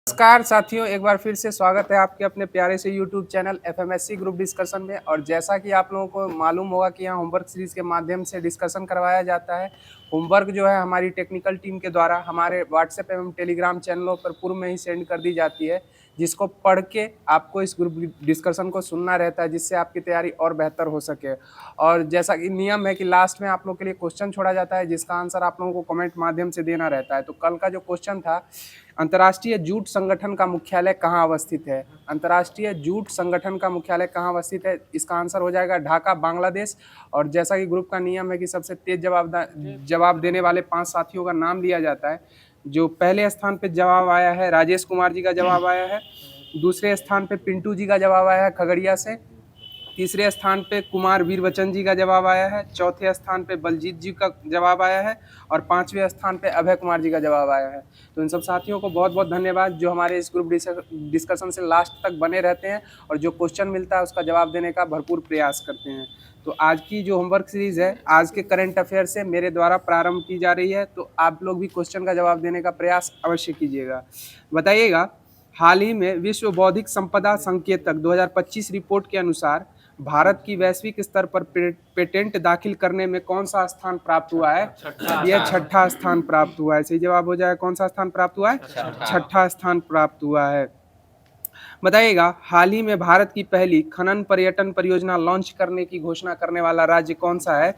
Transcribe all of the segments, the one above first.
नमस्कार साथियों, एक बार फिर से स्वागत है आपके अपने प्यारे से यूट्यूब चैनल एफएमएससी ग्रुप डिस्कशन में। और जैसा कि आप लोगों को मालूम होगा कि यहाँ होमवर्क सीरीज के माध्यम से डिस्कशन करवाया जाता है। होमवर्क जो है हमारी टेक्निकल टीम के द्वारा हमारे व्हाट्सएप एवं टेलीग्राम चैनलों पर पूर्व में ही सेंड कर दी जाती है, जिसको पढ़ के आपको इस ग्रुप डिस्कशन को सुनना रहता है, जिससे आपकी तैयारी और बेहतर हो सके। और जैसा कि नियम है कि लास्ट में आप लोग के लिए क्वेश्चन छोड़ा जाता है, जिसका आंसर आप लोगों को कमेंट माध्यम से देना रहता है। तो कल का जो क्वेश्चन था, अंतर्राष्ट्रीय जूट संगठन का मुख्यालय कहाँ अवस्थित है? अंतर्राष्ट्रीय जूट संगठन का मुख्यालय कहाँ अवस्थित है? इसका आंसर हो जाएगा ढाका, बांग्लादेश। और जैसा कि ग्रुप का नियम है कि सबसे तेज जवाब देने वाले 5 साथियों का नाम लिया जाता है। जो पहले स्थान पे जवाब आया है, राजेश कुमार जी का जवाब आया है। दूसरे स्थान पे पिंटू जी का जवाब आया है खगड़िया से। तीसरे स्थान पे कुमार वीरबचन जी का जवाब आया है। चौथे स्थान पे बलजीत जी का जवाब आया है। और 5वें स्थान पे अभय कुमार जी का जवाब आया है। तो इन सब साथियों को बहुत बहुत धन्यवाद, जो हमारे इस ग्रुप डिस्कशन से लास्ट तक बने रहते हैं और जो क्वेश्चन मिलता है उसका जवाब देने का भरपूर प्रयास करते हैं। तो आज की जो होमवर्क सीरीज है, आज के करंट अफेयर से मेरे द्वारा प्रारंभ की जा रही है। तो आप लोग भी क्वेश्चन का जवाब देने का प्रयास अवश्य कीजिएगा। बताइएगा, हाल ही में विश्व बौद्धिक संपदा संकेतक 2025 रिपोर्ट के अनुसार भारत की वैश्विक स्तर पर पेटेंट दाखिल करने में कौन सा स्थान प्राप्त हुआ है? यह छठा स्थान प्राप्त हुआ है। सही जवाब हो जाए, कौन सा स्थान प्राप्त हुआ है? छठा स्थान प्राप्त हुआ है। बताइएगा, हाल ही में भारत की पहली खनन पर्यटन परियोजना लॉन्च करने की घोषणा करने वाला राज्य कौन सा है?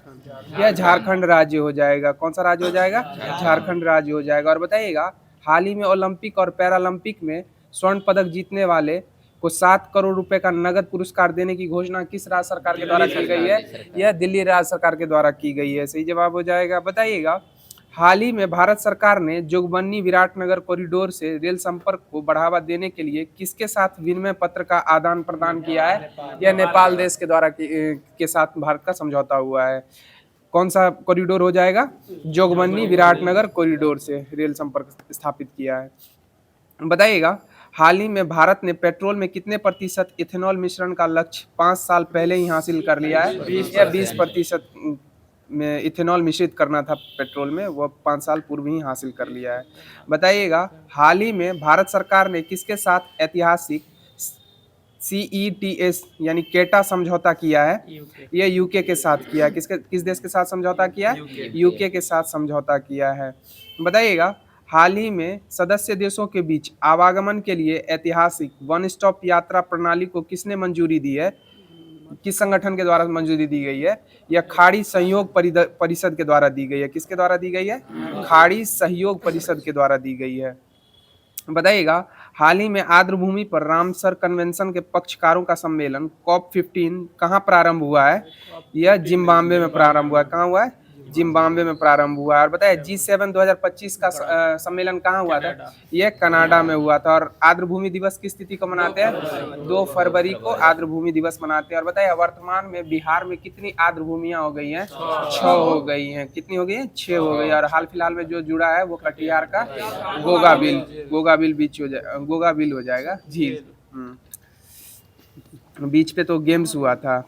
यह झारखंड राज्य हो जाएगा। कौन सा राज्य हो जाएगा? झारखंड राज्य हो जाएगा। और बताइएगा, हाल ही में ओलंपिक और पैरालंपिक में स्वर्ण पदक जीतने वाले को 7 करोड़ रुपए का नगद पुरस्कार देने की घोषणा किस राज्य सरकार के द्वारा की गई है? यह दिल्ली राज्य सरकार के द्वारा की गई है। सही जवाब हो जाएगा। बताइएगा, हाल ही में भारत सरकार ने जोगबनी विराटनगर कॉरिडोर से रेल संपर्क को बढ़ावा देने के लिए किसके साथ विनिमय पत्र का आदान प्रदान किया है? यह नेपाल देश के द्वारा के साथ भारत का समझौता हुआ है। कौन सा कॉरिडोर हो जाएगा? जोगबनी विराटनगर कॉरिडोर से रेल संपर्क स्थापित किया है। बताइएगा, हाल ही में भारत ने पेट्रोल में कितने प्रतिशत इथेनॉल मिश्रण का लक्ष्य 5 साल पहले ही हासिल कर लिया है? यह 20% में इथेनॉल मिश्रित करना था पेट्रोल में, वो 5 साल पूर्व ही हासिल कर लिया है। बताइएगा, हाल ही में भारत सरकार ने किसके साथ ऐतिहासिक CETS यानी केटा समझौता किया है? यह यूके के साथ किया है। किस देश के साथ समझौता किया है? यूके के साथ समझौता किया है। बताइएगा, हाल ही में सदस्य देशों के बीच आवागमन के लिए ऐतिहासिक वन स्टॉप यात्रा प्रणाली को किसने मंजूरी दी है? किस संगठन के द्वारा मंजूरी दी गई है? यह खाड़ी सहयोग परिषद के द्वारा दी गई है। किसके द्वारा दी गई है? खाड़ी सहयोग परिषद के द्वारा दी गई है। बताइएगा, हाल ही में आर्द्रभूमि पर रामसर कन्वेंशन के पक्षकारों का सम्मेलन COP15 कहाँ प्रारंभ हुआ है? यह जिम्बाब्वे में प्रारंभ हुआ है। कहाँ हुआ है? जिम्बाब्वे में प्रारंभ हुआ है। और बताइए, G7 2025 का सम्मेलन कहाँ हुआ था? यह कनाडा में हुआ था। और आर्द्रभूमि दिवस किस तिथि को मनाते हैं? 2 फरवरी को आर्द्रभूमि दिवस मनाते हैं। और बताइए, वर्तमान में बिहार में कितनी आर्द्रभूमियां हो गई हैं? 6 हो गई हैं। कितनी हो गई हैं? 6 हो गई। और हाल फिलहाल में जो जुड़ा है वो कटिहार का गोगाबिल हो जाएगा झील। बीच पे तो गेम्स हुआ था।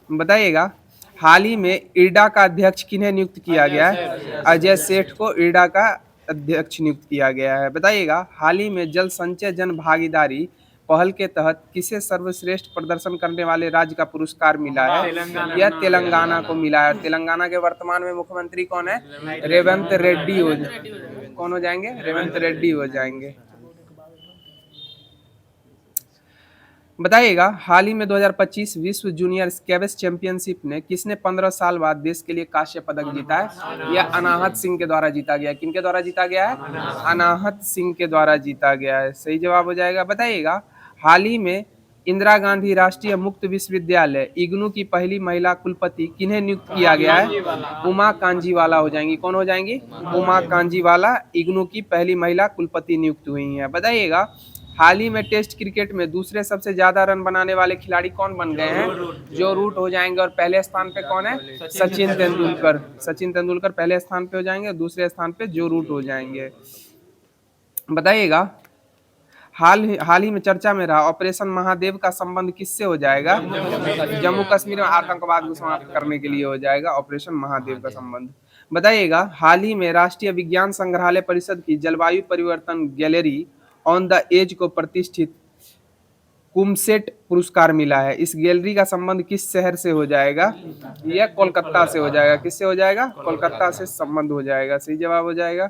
बताइएगा, हाल ही में इरडा का अध्यक्ष किन्हें नियुक्त किया गया है? अजय सेठ को इरडा का अध्यक्ष नियुक्त किया गया है। बताइएगा, हाल ही में जल संचय जन भागीदारी पहल के तहत किसे सर्वश्रेष्ठ प्रदर्शन करने वाले राज्य का पुरस्कार मिला है? यह तेलंगाना को मिला है। तेलंगाना के वर्तमान में मुख्यमंत्री कौन है? रेवंत रेड्डी कौन हो जाएंगे? रेवंत रेड्डी हो जाएंगे। बताइएगा, हाल ही में 2025 विश्व जूनियर स्क्वैश चैंपियनशिप में किसने 15 साल बाद देश के लिए कांस्य पदक जीता है? यह अनाहत सिंह के द्वारा जीता गया है। किनके द्वारा जीता गया है? अनाहत सिंह के द्वारा जीता गया है। सही जवाब हो जाएगा। बताइएगा, हाल ही में इंदिरा गांधी राष्ट्रीय मुक्त विश्वविद्यालय इग्नू की पहली महिला कुलपति किन्हें नियुक्त किया गया है? उमा कांजीवाला हो जाएंगी। कौन हो जाएंगी? उमा कांजीवाला इग्नू की पहली महिला कुलपति नियुक्त हुई है। बताइएगा, हाल ही में टेस्ट क्रिकेट में दूसरे सबसे ज्यादा रन बनाने वाले खिलाड़ी कौन बन गए हैं? जो रूट हो जाएंगे। और पहले स्थान पे कौन है? सचिन तेंदुलकर। सचिन तेंदुलकर पहले स्थान पे हो जाएंगे, दूसरे स्थान पे जो रूट हो जाएंगे। बताइएगा, हाल ही में चर्चा में रहा ऑपरेशन महादेव का संबंध किससे हो जाएगा? जम्मू कश्मीर में आतंकवाद को समाप्त करने के लिए हो जाएगा ऑपरेशन महादेव का संबंध। बताइएगा, हाल ही में राष्ट्रीय विज्ञान संग्रहालय परिषद की जलवायु परिवर्तन गैलरी ऑन द एज को प्रतिष्ठित कुमसेट पुरस्कार मिला है। इस गैलरी का संबंध किस शहर से हो जाएगा? यह कोलकाता से हो जाएगा। किससे हो जाएगा? कोलकाता से संबंध हो जाएगा। सही जवाब हो जाएगा।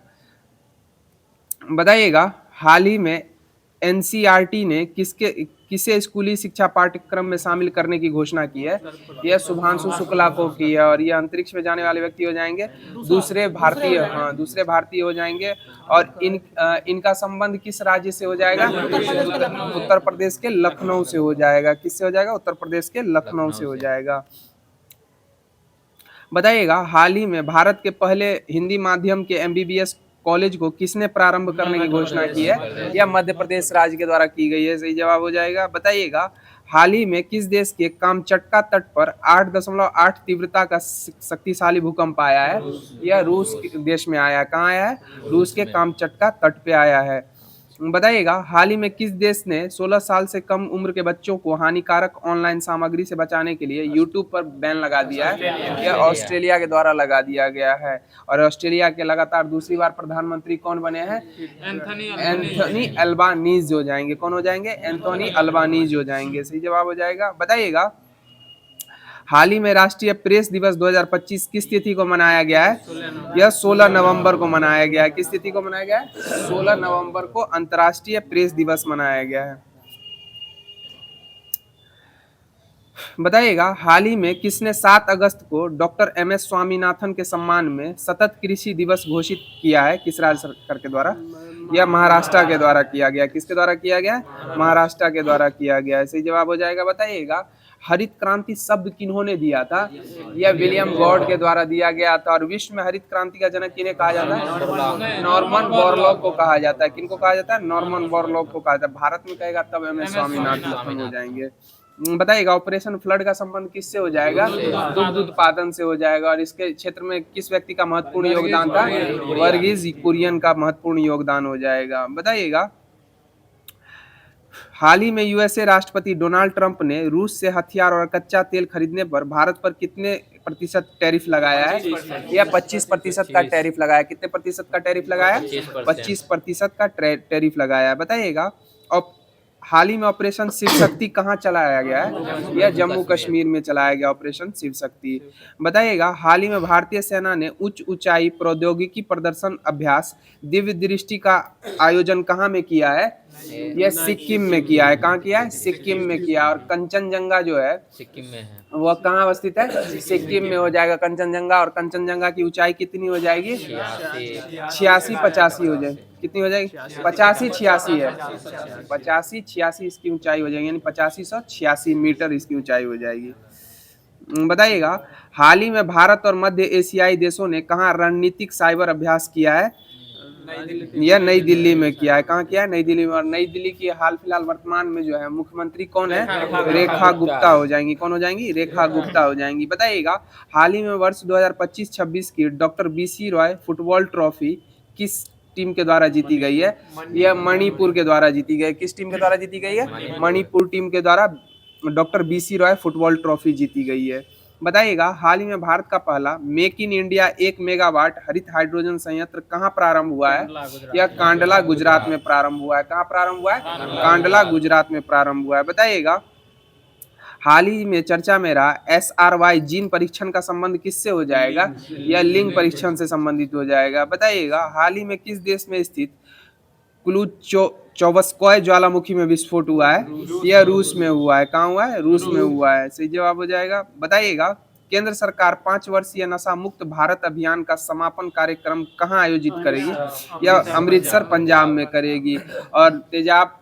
बताइएगा, हाल ही में एनसीईआरटी ने किसे स्कूली शिक्षा पाठ्यक्रम में शामिल करने की घोषणा की है? यह शुभांशु शुक्ला को की है, और यह अंतरिक्ष में जाने वाले व्यक्ति हो जाएंगे दूसरे भारतीय, हाँ दूसरे भारतीय हो जाएंगे। और इनका संबंध किस राज्य से हो जाएगा? उत्तर प्रदेश के लखनऊ से हो जाएगा। किससे हो जाएगा? उत्तर प्रदेश के लखनऊ से हो जाएगा। बताइएगा, हाल ही में भारत के पहले हिंदी माध्यम के एमबीबीएस कॉलेज को किसने प्रारंभ करने की घोषणा की है? यह मध्य प्रदेश राज्य के द्वारा की गई है। सही जवाब हो जाएगा। बताइएगा, हाल ही में किस देश के कामचटका तट पर 8.8 तीव्रता का शक्तिशाली भूकंप आया है? यह रूस देश में आया है। कहाँ आया है? रूस के कामचटका तट पे आया है। बताइएगा, हाल ही में किस देश ने 16 साल से कम उम्र के बच्चों को हानिकारक ऑनलाइन सामग्री से बचाने के लिए यूट्यूब पर बैन लगा दिया है? यह ऑस्ट्रेलिया के द्वारा लगा दिया गया है। और ऑस्ट्रेलिया के लगातार दूसरी बार प्रधानमंत्री कौन बने हैं? एंथोनी अल्बानीज हो जाएंगे। कौन हो जाएंगे? एंथोनी अल्बानीज हो जाएंगे। सही जवाब हो जाएगा। बताइएगा, हाल ही में राष्ट्रीय प्रेस दिवस 2025 किस तिथि को मनाया गया है? यह 16 नवंबर को मनाया गया है। किस तिथि को मनाया गया है? 16 नवंबर को अंतर्राष्ट्रीय प्रेस दिवस मनाया गया है। बताइएगा, हाल ही में किसने 7 अगस्त को डॉक्टर एमएस स्वामीनाथन के सम्मान में सतत कृषि दिवस घोषित किया है? किस राज्य सरकार के द्वारा? यह महाराष्ट्र के द्वारा किया गया। किसके द्वारा किया गया? महाराष्ट्र के द्वारा किया गया। सही जवाब हो जाएगा। बताइएगा, हरित क्रांति शब्द किन्होंने दिया था? यह विलियम गॉड के द्वारा दिया गया था। और विश्व में हरित क्रांति का जनक किन्हें कहा जाता है? नॉर्मन बोरलॉग को कहा जाता है। किनको कहा जाता है? नॉर्मन बोरलॉग को कहा जाता है। भारत में कहेगा तब एमएस स्वामीनाथन हो जाएंगे। बताइएगा, ऑपरेशन फ्लड का संबंध किससे हो जाएगा? दुग्ध उत्पादन से हो जाएगा। और इसके क्षेत्र में किस व्यक्ति का महत्वपूर्ण योगदान था? वर्गीज कुरियन का महत्वपूर्ण योगदान हो जाएगा। बताइएगा, हाल ही में यूएसए राष्ट्रपति डोनाल्ड ट्रंप ने रूस से हथियार और कच्चा तेल खरीदने पर भारत पर कितने प्रतिशत टैरिफ लगाया है? या 25% का टैरिफ लगाया। कितने प्रतिशत का टैरिफ लगाया? 25% का टैरिफ लगाया। बताइएगा, और हाल ही में ऑपरेशन शिव शक्ति कहाँ चलाया गया है? यह जम्मू कश्मीर में चलाया गया ऑपरेशन शिव शक्ति। बताइएगा, हाल ही में भारतीय सेना ने उच्च ऊंचाई प्रौद्योगिकी प्रदर्शन अभ्यास दिव्य दृष्टि का आयोजन कहाँ में किया है? यह सिक्किम में किया है। कहाँ किया है? सिक्किम में किया। और कंचनजंगा जो है सिक्किम में है। वह कहाँ अवस्थित है? सिक्किम में हो जाएगा कंचनजंगा। और कंचनजंगा की ऊंचाई कितनी हो जाएगी? 86-85 हो जाएगी। कितनी हो जाएगी? 85-86 है। 85-86 इसकी ऊंचाई हो जाएगी, यानी 8586 मीटर इसकी ऊंचाई हो जाएगी। बताइएगा, हाल ही में भारत और मध्य एशियाई देशों ने कहाँ रणनीतिक साइबर अभ्यास किया है? यह नई दिल्ली में किया है। कहाँ किया है? नई दिल्ली में। और नई दिल्ली की हाल फिलहाल वर्तमान में जो है मुख्यमंत्री कौन है? रेखा गुप्ता हो जाएंगी। कौन हो जाएंगी? रेखा गुप्ता हो जाएंगी। बताइएगा, हाल ही में वर्ष 2025-26 की doctor BC Roy football trophy किस टीम के द्वारा जीती गई है? यह मणिपुर के द्वारा जीती गई। किस टीम के द्वारा जीती गई है? मणिपुर टीम के द्वारा doctor BC Roy football trophy जीती गई है। बताइएगा, हाल ही में भारत का पहला मेक इन इंडिया 1 मेगावाट हरित हाइड्रोजन संयंत्र कहाँ प्रारंभ हुआ है? यह कांडला गुजरात में प्रारंभ हुआ है। कहाँ प्रारंभ हुआ है? कांडला गुजरात में प्रारंभ हुआ है। बताइएगा, हाल ही में चर्चा में रहा SRY जीन परीक्षण का संबंध किससे हो जाएगा? यह लिंग परीक्षण से संबंधित हो जाएगा। बताइएगा, हाल ही में किस देश में स्थित क्लूचोवस्कोय ज्वालामुखी में विस्फोट हुआ है? यह रूस में हुआ है। कहाँ हुआ है? रूस में हुआ है। सही जवाब हो जाएगा। बताइएगा, केंद्र सरकार 5 वर्षीय नशा मुक्त भारत अभियान का समापन कार्यक्रम कहाँ आयोजित करेगी? यह अमृतसर पंजाब में करेगी। और तेजाब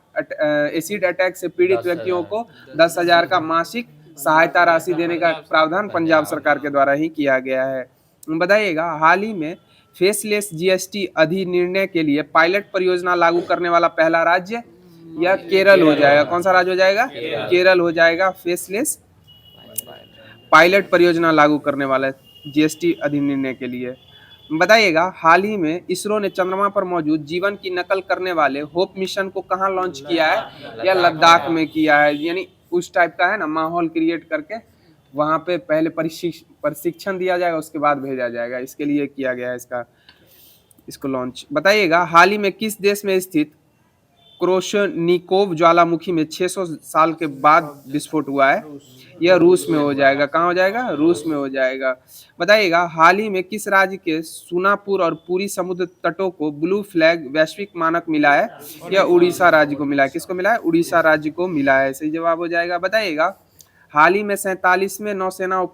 एसिड अटैक से पीड़ित व्यक्तियों को 10,000 का मासिक सहायता राशि देने का प्रावधान पंजाब सरकार के द्वारा ही किया गया है। बताइएगा, हाल ही में फेसलेस जीएसटी अधिनिर्णय के लिए पायलट परियोजना लागू करने वाला पहला राज्य या केरल हो जाएगा। कौन सा राज्य हो जाएगा? केरल हो जाएगा फेसलेस पायलट परियोजना लागू करने वाला जीएसटी अधिनिर्णय के लिए। बताइएगा, हाल ही में इसरो ने चंद्रमा पर मौजूद जीवन की नकल करने वाले होप मिशन को कहाँ लॉन्च किया है? या लद्दाख में किया है। यानी उस टाइप का है ना, माहौल क्रिएट करके वहाँ पे पहले प्रशिक्षण दिया जाएगा, उसके बाद भेजा जाएगा। इसके लिए किया गया है इसको लॉन्च। बताइएगा, हाल ही में किस देश में स्थित क्रोशनिकोव ज्वालामुखी में 600 साल के बाद विस्फोट हुआ है? यह रूस में हो जाएगा। कहाँ हो जाएगा? रूस में हो जाएगा। बताइएगा, हाल ही में किस राज्य के सोनापुर और पुरी समुद्र तटों को ब्लू फ्लैग वैश्विक मानक मिला है? यह उड़ीसा राज्य को मिला है। किसको मिला है? उड़ीसा राज्य को मिला है। सही जवाब हो जाएगा। बताइएगा, हाल ही में 47वें नौसेना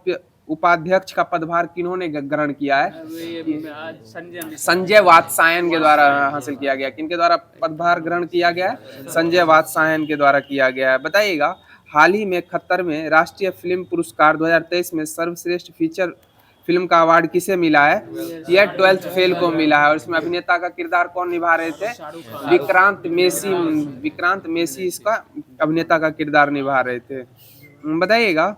उपाध्यक्ष का पदभार किन्होंने ग्रहण किया है? संजय वात्सायन के द्वारा हासिल किया गया। किनके द्वारा पदभार ग्रहण किया गया है? संजय वात्सायन के द्वारा किया गया है। बताइएगा, हाल ही में 71वें राष्ट्रीय फिल्म पुरस्कार 2023 में सर्वश्रेष्ठ फीचर फिल्म का अवार्ड किसे मिला है? यह 12th फेल को मिला है। और इसमें अभिनेता का किरदार कौन निभा रहे थे? विक्रांत मेसी इसका अभिनेता का किरदार निभा रहे थे। बताइएगा,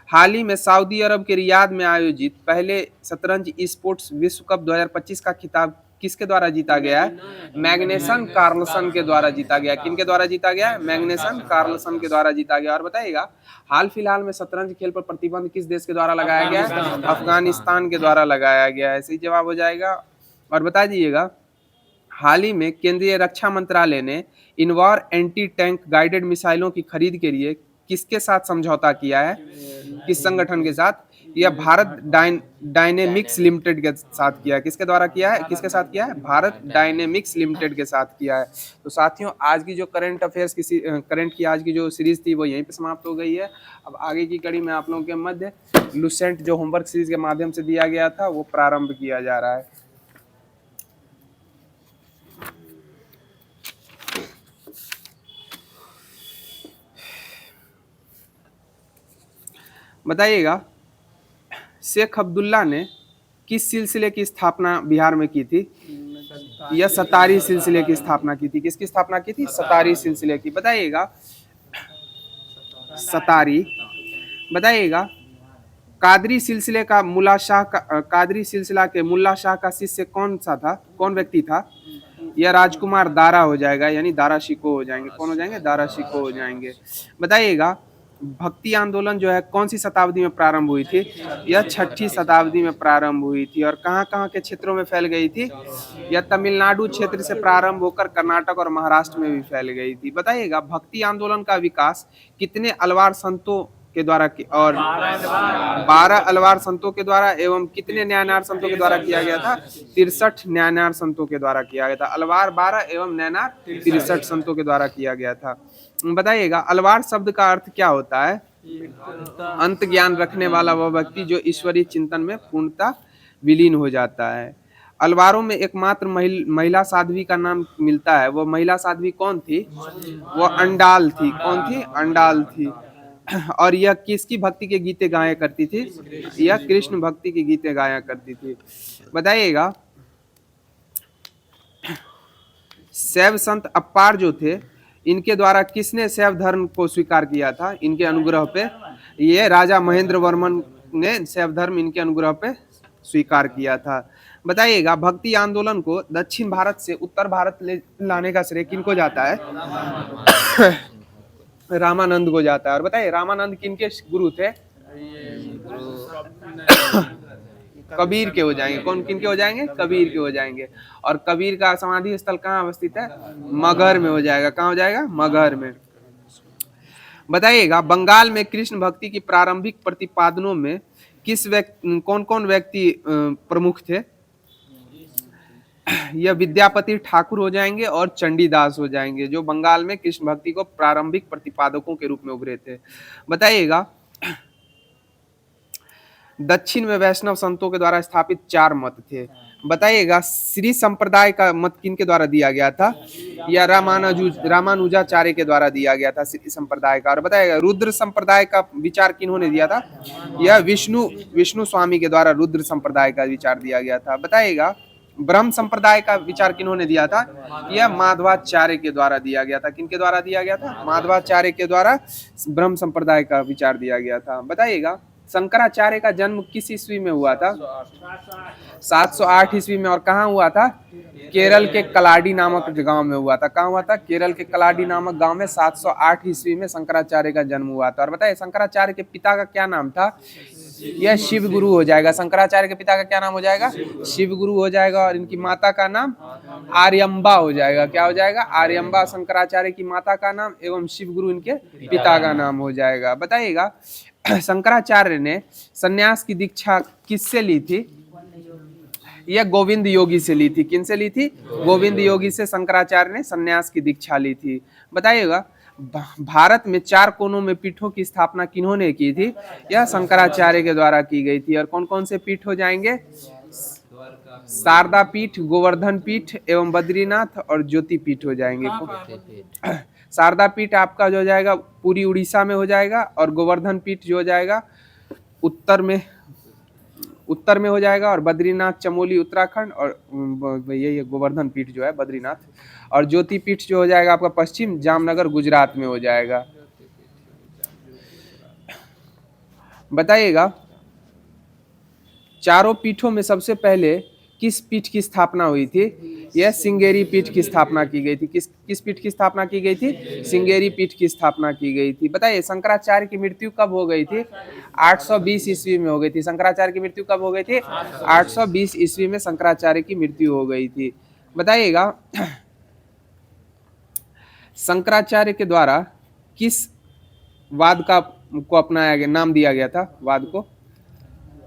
हाल ही में सऊदी अरब के रियाद में आयोजित पहले शतरंज स्पोर्ट्स विश्व कप 2025 का खिताब किसके द्वारा जीता गया है? मैग्नेसन कार्लसन के द्वारा जीता गया। किनके द्वारा जीता गया? मैग्नेसन कार्लसन के द्वारा जीता गया। और बताइएगा, हाल फिलहाल में शतरंज खेल पर प्रतिबंध किस देश के द्वारा लगाया गया है? अफगानिस्तान के द्वारा लगाया गया है। सही जवाब हो जाएगा। और बता दीजिएगा, हाल ही में केंद्रीय रक्षा मंत्रालय ने इनवार एंटी टैंक गाइडेड मिसाइलों की खरीद के लिए किसके साथ समझौता किया है? किस संगठन के साथ? यह भारत डायनेमिक्स लिमिटेड के साथ किया है। किसके द्वारा किया है? किसके साथ किया है? भारत डायनेमिक्स लिमिटेड के साथ किया है। तो साथियों, आज की जो करंट अफेयर्स करंट की आज की जो सीरीज थी वो यहीं पे समाप्त हो गई है। अब आगे की कड़ी में आप लोगों के मध्य लुसेंट जो होमवर्क सीरीज के माध्यम से दिया गया था वो प्रारंभ किया जा रहा है। बताइएगा, शेख अब्दुल्ला ने किस सिलसिले की स्थापना बिहार में की थी? यह सतारी सिलसिले की स्थापना की थी। किसकी स्थापना की थी? सतारी सिलसिले की। बताइएगा, सतारी। बताइएगा, कादरी सिलसिले का कादरी सिलसिला के मुल्ला शाह का शिष्य कौन सा था? कौन व्यक्ति था? यह राजकुमार दारा हो जाएगा, यानी दारा शिको हो जाएंगे। कौन हो जाएंगे? दारा शिको हो जाएंगे। बताइएगा, भक्ति आंदोलन जो है कौन सी शताब्दी में प्रारंभ हुई थी? यह 6ठी शताब्दी में प्रारंभ हुई थी। और कहाँ कहाँ के क्षेत्रों में फैल गई थी? यह तमिलनाडु क्षेत्र से प्रारंभ होकर कर्नाटक और महाराष्ट्र में भी फैल गई थी। बताइएगा, भक्ति आंदोलन का विकास कितने अलवार संतों के द्वारा और 12 अलवार संतों के द्वारा एवं कितने न्यायनार संतों के द्वारा किया गया था? 63 न्यायनार संतों के द्वारा किया गया था। अलवार 12 एवं न्यायनार 63 संतों के द्वारा किया गया था। बताइएगा, अलवार शब्द का अर्थ क्या होता है? अंत ज्ञान रखने वाला वह व्यक्ति जो ईश्वरीय चिंतन में पूर्णतः विलीन हो जाता है। अलवारों में एकमात्र महिला साध्वी का नाम मिलता है। वो महिला साध्वी कौन थी? वो अंडाल थी। कौन थी? अंडाल थी। और यह किसकी भक्ति के गीते गाया करती थी? यह कृष्ण भक्ति के गीते गाया करती थी। बताइएगा, शैव संत अप्पार जो थे, इनके द्वारा किसने शैव धर्म को स्वीकार किया था? इनके अनुग्रह पे ये राजा महेंद्र वर्मन ने शैव धर्म इनके अनुग्रह पे स्वीकार किया था। बताइएगा, भक्ति आंदोलन को दक्षिण भारत से उत्तर भारत ले लाने का श्रेय किनको जाता है? रामानंद को जाता है। और बताइए, रामानंद किनके गुरु थे? कबीर के हो जाएंगे। कौन किनके हो जाएंगे? कबीर के हो जाएंगे। और कबीर का समाधि स्थल कहाँ अवस्थित है? मगहर में हो जाएगा। कहाँ हो जाएगा? मगहर में। बताइएगा, बंगाल में कृष्ण भक्ति की प्रारंभिक प्रतिपादनों में कौन कौन व्यक्ति प्रमुख थे? यह विद्यापति ठाकुर हो जाएंगे और चंडीदास हो जाएंगे, जो बंगाल में कृष्ण भक्ति को प्रारंभिक प्रतिपादकों के रूप में उभरे थे। बताइएगा, दक्षिण में वैष्णव संतों के द्वारा स्थापित 4 मत थे। बताइएगा, श्री संप्रदाय का मत किनके द्वारा दिया गया था? या रामानुजाचार्य के द्वारा दिया गया था श्री संप्रदाय का। और बताइएगा, रुद्र संप्रदाय का विचार किन्होंने दिया था? यह विष्णु स्वामी के द्वारा रुद्र संप्रदाय का विचार दिया गया था। बताइएगा, ब्रह्म संप्रदाय का विचार किन्होंने दिया था? यह माधवाचार्य के द्वारा दिया गया था। किनके द्वारा दिया गया था? माधवाचार्य के द्वारा ब्रह्म संप्रदाय का विचार दिया गया था। बताइएगा, शंकराचार्य का जन्म किस ईस्वी में हुआ था? 708 ईस्वी में। और कहाँ हुआ था? केरल के कलाडी नामक गांव में हुआ था। कहाँ हुआ था? केरल के कलाडी नामक गांव में 708 ईस्वी में शंकराचार्य का जन्म हुआ था। और बताइए शंकराचार्य के पिता का क्या नाम था? यह शिव गुरु हो जाएगा। शंकराचार्य के पिता का क्या नाम हो जाएगा? शिव गुरु हो जाएगा। और इनकी माता का नाम आर्यम्बा हो जाएगा। क्या हो जाएगा? आर्यम्बा शंकराचार्य की माता का नाम एवं शिव गुरु इनके पिता का नाम हो जाएगा। बताइएगा शंकराचार्य ने सन्यास की दीक्षा किससे ली थी? यह गोविंद योगी से ली थी। किन से ली थी? गोविंद योगी से शंकराचार्य ने सन्यास की दीक्षा ली थी। बताइएगा भारत में 4 कोनों में पीठों की स्थापना किन्होंने की थी? यह शंकराचार्य के द्वारा की गई थी। और कौन कौन से पीठ हो जाएंगे? शारदा पीठ, गोवर्धन पीठ एवं बद्रीनाथ और ज्योति पीठ हो जाएंगे। शारदा पीठ आपका जो हो जाएगा पूरी उड़ीसा में हो जाएगा। और गोवर्धन पीठ जो हो जाएगा उत्तर में हो जाएगा। और बद्रीनाथ चमोली उत्तराखंड। और यही गोवर्धन पीठ जो है बद्रीनाथ। और ज्योति पीठ जो हो जाएगा आपका पश्चिम जामनगर गुजरात में हो जाएगा। बताइएगा चारों पीठों में सबसे पहले किस पीठ की स्थापना हुई थी? यह सिंगेरी पीठ की स्थापना की गई थी। किस पीठ की स्थापना की गई थी? सिंगेरी पीठ की स्थापना की गई थी। बताइए शंकराचार्य की मृत्यु कब हो गई थी? 820 ईस्वी में हो गई थी। शंकराचार्य की मृत्यु कब हो गई थी? 820 ईस्वी में शंकराचार्य की मृत्यु हो गई थी। बताइएगा शंकराचार्य के द्वारा किस वाद को अपनाया गया, नाम दिया गया था? वाद को